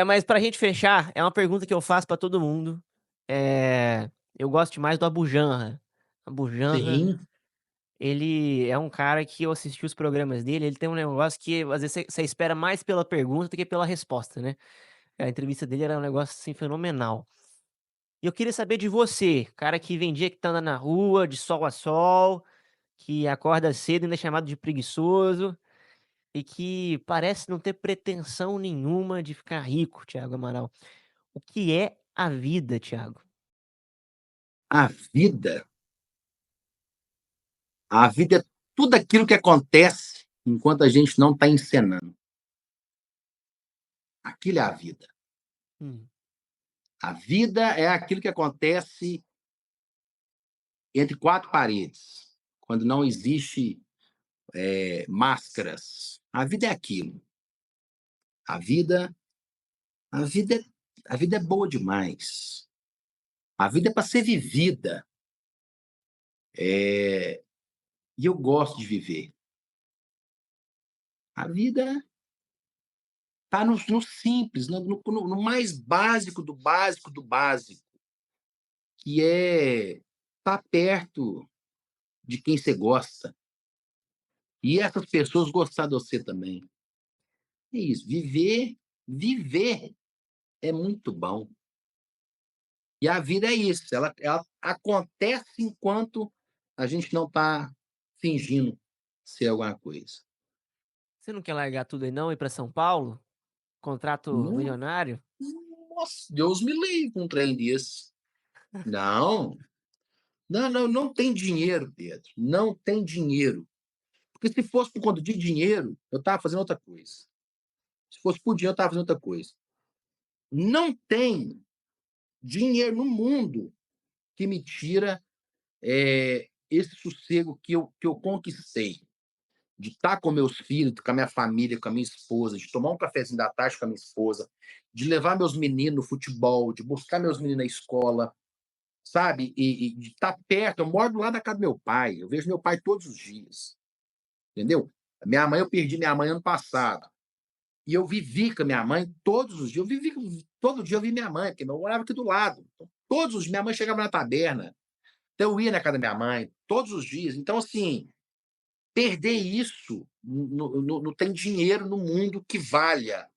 Mas pra gente fechar, é uma pergunta que eu faço pra todo mundo. É, eu gosto mais do Abu Janra. Abu Janra, Sim, ele é um cara que eu assisti os programas dele, ele tem um negócio que às vezes você espera mais pela pergunta do que pela resposta, né? A entrevista dele era um negócio assim fenomenal. E eu queria saber de você, cara que vem dia que tá andando na rua, de sol a sol, que acorda cedo e ainda é chamado de preguiçoso, e que parece não ter pretensão nenhuma de ficar rico, Thiago Amaral. O que é a vida, Thiago? a vida, a vida é tudo aquilo que acontece enquanto a gente não está encenando. Aquilo é a vida. Hum, A vida é aquilo que acontece entre quatro paredes, quando não existe máscaras. A vida é aquilo. A vida, a vida, a vida é boa demais. A vida é para ser vivida. E eu gosto de viver. A vida está no simples, no mais básico do básico do básico, que é estar perto de quem você gosta. E essas pessoas gostar de você também. É isso. Viver é muito bom. E a vida é isso. Ela acontece enquanto a gente não está fingindo ser alguma coisa. você não quer largar tudo aí não, ir pra São Paulo? Contrato Não, milionário? nossa, Deus me livre um trem desse. Não, não tem dinheiro, Pedro. Não tem dinheiro. Porque se fosse por conta de dinheiro, eu estava fazendo outra coisa. Se fosse por dinheiro, eu estava fazendo outra coisa. Não tem dinheiro no mundo que me tira esse sossego que eu conquistei. De estar com meus filhos, com a minha família, com a minha esposa, de tomar um cafezinho da tarde com a minha esposa, de levar meus meninos no futebol, de buscar meus meninos na escola, sabe? E de estar perto. Eu moro do lado da casa do meu pai, eu vejo meu pai todos os dias, entendeu? Minha mãe, eu perdi minha mãe ano passado. E eu vivi com a minha mãe todos os dias. Todo dia eu vi minha mãe, porque eu morava aqui do lado. Então, todos os dias, minha mãe chegava na taberna. Então eu ia na casa da minha mãe, todos os dias. Então, assim, perder isso, não tem dinheiro no mundo que valha.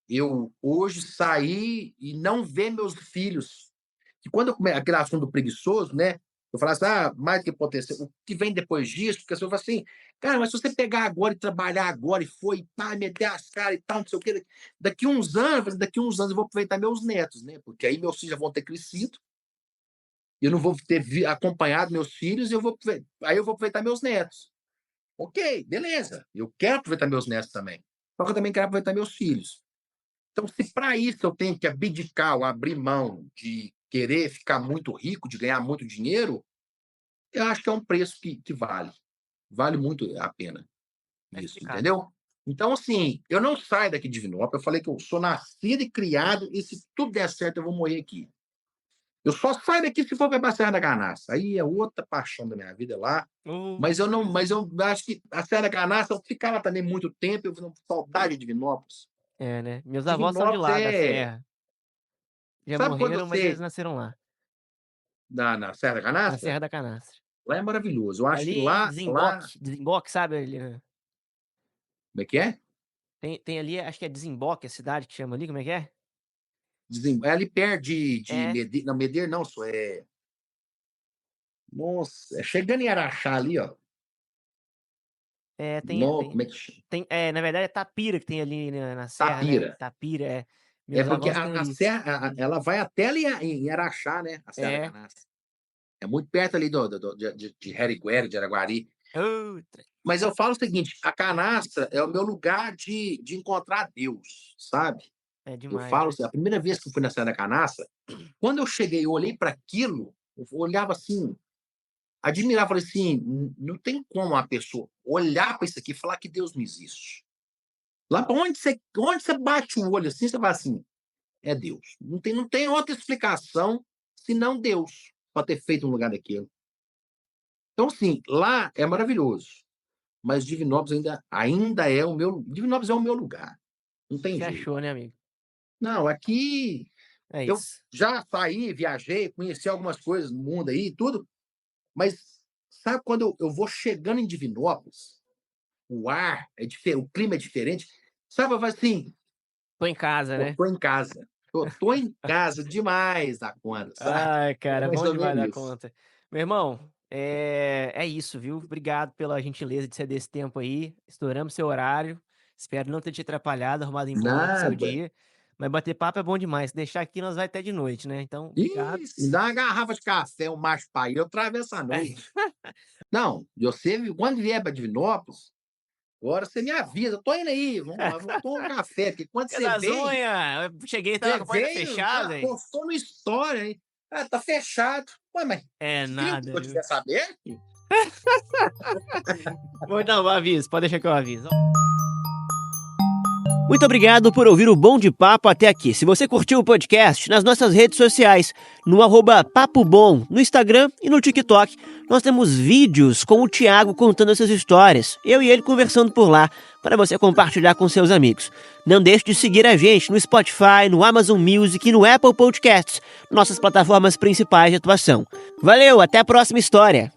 Eu hoje sair e não ver meus filhos. Que quando eu aquele assunto do preguiçoso, né? Eu falo assim, mais do que potencial, o que vem depois disso, porque a pessoa fala assim, cara, mas se você pegar agora e trabalhar agora e foi, e pá, meter as caras e tal, não sei o quê, daqui uns anos eu vou aproveitar meus netos, né? Porque aí meus filhos já vão ter crescido, eu não vou ter acompanhado meus filhos, aí eu vou aproveitar meus netos. Ok, beleza. Eu quero aproveitar meus netos também. Só que eu também quero aproveitar meus filhos. Então, se para isso eu tenho que abdicar ou abrir mão de querer ficar muito rico, de ganhar muito dinheiro, eu acho que é um preço que vale. Vale muito a pena Tá isso, explicado. entendeu? Então, assim, eu não saio daqui de Divinópolis. Eu falei que eu sou nascido e criado, e se tudo der certo, eu vou morrer aqui. Eu só saio daqui se for para a Serra da Canastra. Aí é outra paixão da minha vida lá. Oh, Mas eu acho que a Serra da Canastra, eu ficava também muito tempo, eu tenho saudade de Divinópolis. é, né? Meus avós são de Divinópolis lá, da é. Serra. Já Sabe quando morreram, mas eles você. nasceram lá, Na Serra da na Canastra? Serra da Canastra. Lá é maravilhoso. Eu acho que Ali em lá. Desemboque, sabe? Ali, né? Como é que é? Tem ali, acho que é Desemboque, a cidade que chama ali, como é que é? É ali perto de É, Medeira. Não, Medeira não, só é. Nossa, é chegando em Araxá ali, ó. é, tem, No, tem, como é que chama? tem, na verdade é Tapira que tem ali na Serra, né? Tapira. Tapira, é. Meus porque avós têm a isso. serra, ela vai até ali em Araxá, né? A Serra da É. Canastra. É muito perto ali de Heriguera, de Araguari. Outra. Mas eu falo o seguinte: a canastra é o meu lugar de encontrar Deus, sabe? É Eu demais, falo né? assim, a primeira vez que eu fui na Serra da Canastra, quando eu cheguei, eu olhei para aquilo, eu olhava assim, admirava, falei assim: Não tem como uma pessoa olhar para isso aqui e falar que Deus não existe". Lá para onde você bate o olho assim, você fala assim: "É Deus". Não tem outra explicação senão Deus para ter feito um lugar daquele. Então, assim, lá é maravilhoso, mas Divinópolis ainda é o meu Divinópolis é o meu lugar, não tem Se jeito. achou, né, amigo? Não, aqui É eu isso. já saí, viajei, conheci algumas coisas no mundo aí e tudo, mas sabe quando eu vou chegando em Divinópolis, o ar é diferente, o clima é diferente, sabe, eu falo assim: Tô em casa, "Pô, né? tô em casa, tô em casa demais da conta", sabe. Ai, É cara, mais bom ou demais menos da isso. conta. Meu irmão, é isso, viu? Obrigado pela gentileza de ceder esse tempo aí. Estouramos seu horário. Espero não ter te atrapalhado, arrumado embolada pro seu Nada. dia. Mas bater papo é bom demais. Se deixar aqui, nós vai até de noite, né? Então, obrigado. Ih, me dá uma garrafa de café, um macho pai, eu atravesso a noite. Não, você quando vier para Divinópolis, agora você me avisa: "Tô indo aí, vamos tomar um café", porque quando Fica você das vem, unhas. Eu cheguei e tava você com a porta veio, fechada, hein? postou no story aí: "Ah, tá fechado". Ué, mas É você queria que nada, eu viu? tivesse aberto? Vou dar um aviso, pode deixar que eu aviso. Muito obrigado por ouvir o Bom de Papo até aqui. Se você curtiu o podcast, nas nossas redes sociais, no @Papo Bom, no Instagram e no TikTok, nós temos vídeos com o Thiago contando essas histórias, eu e ele conversando por lá, para você compartilhar com seus amigos. Não deixe de seguir a gente no Spotify, no Amazon Music e no Apple Podcasts, nossas plataformas principais de atuação. Valeu, até a próxima história!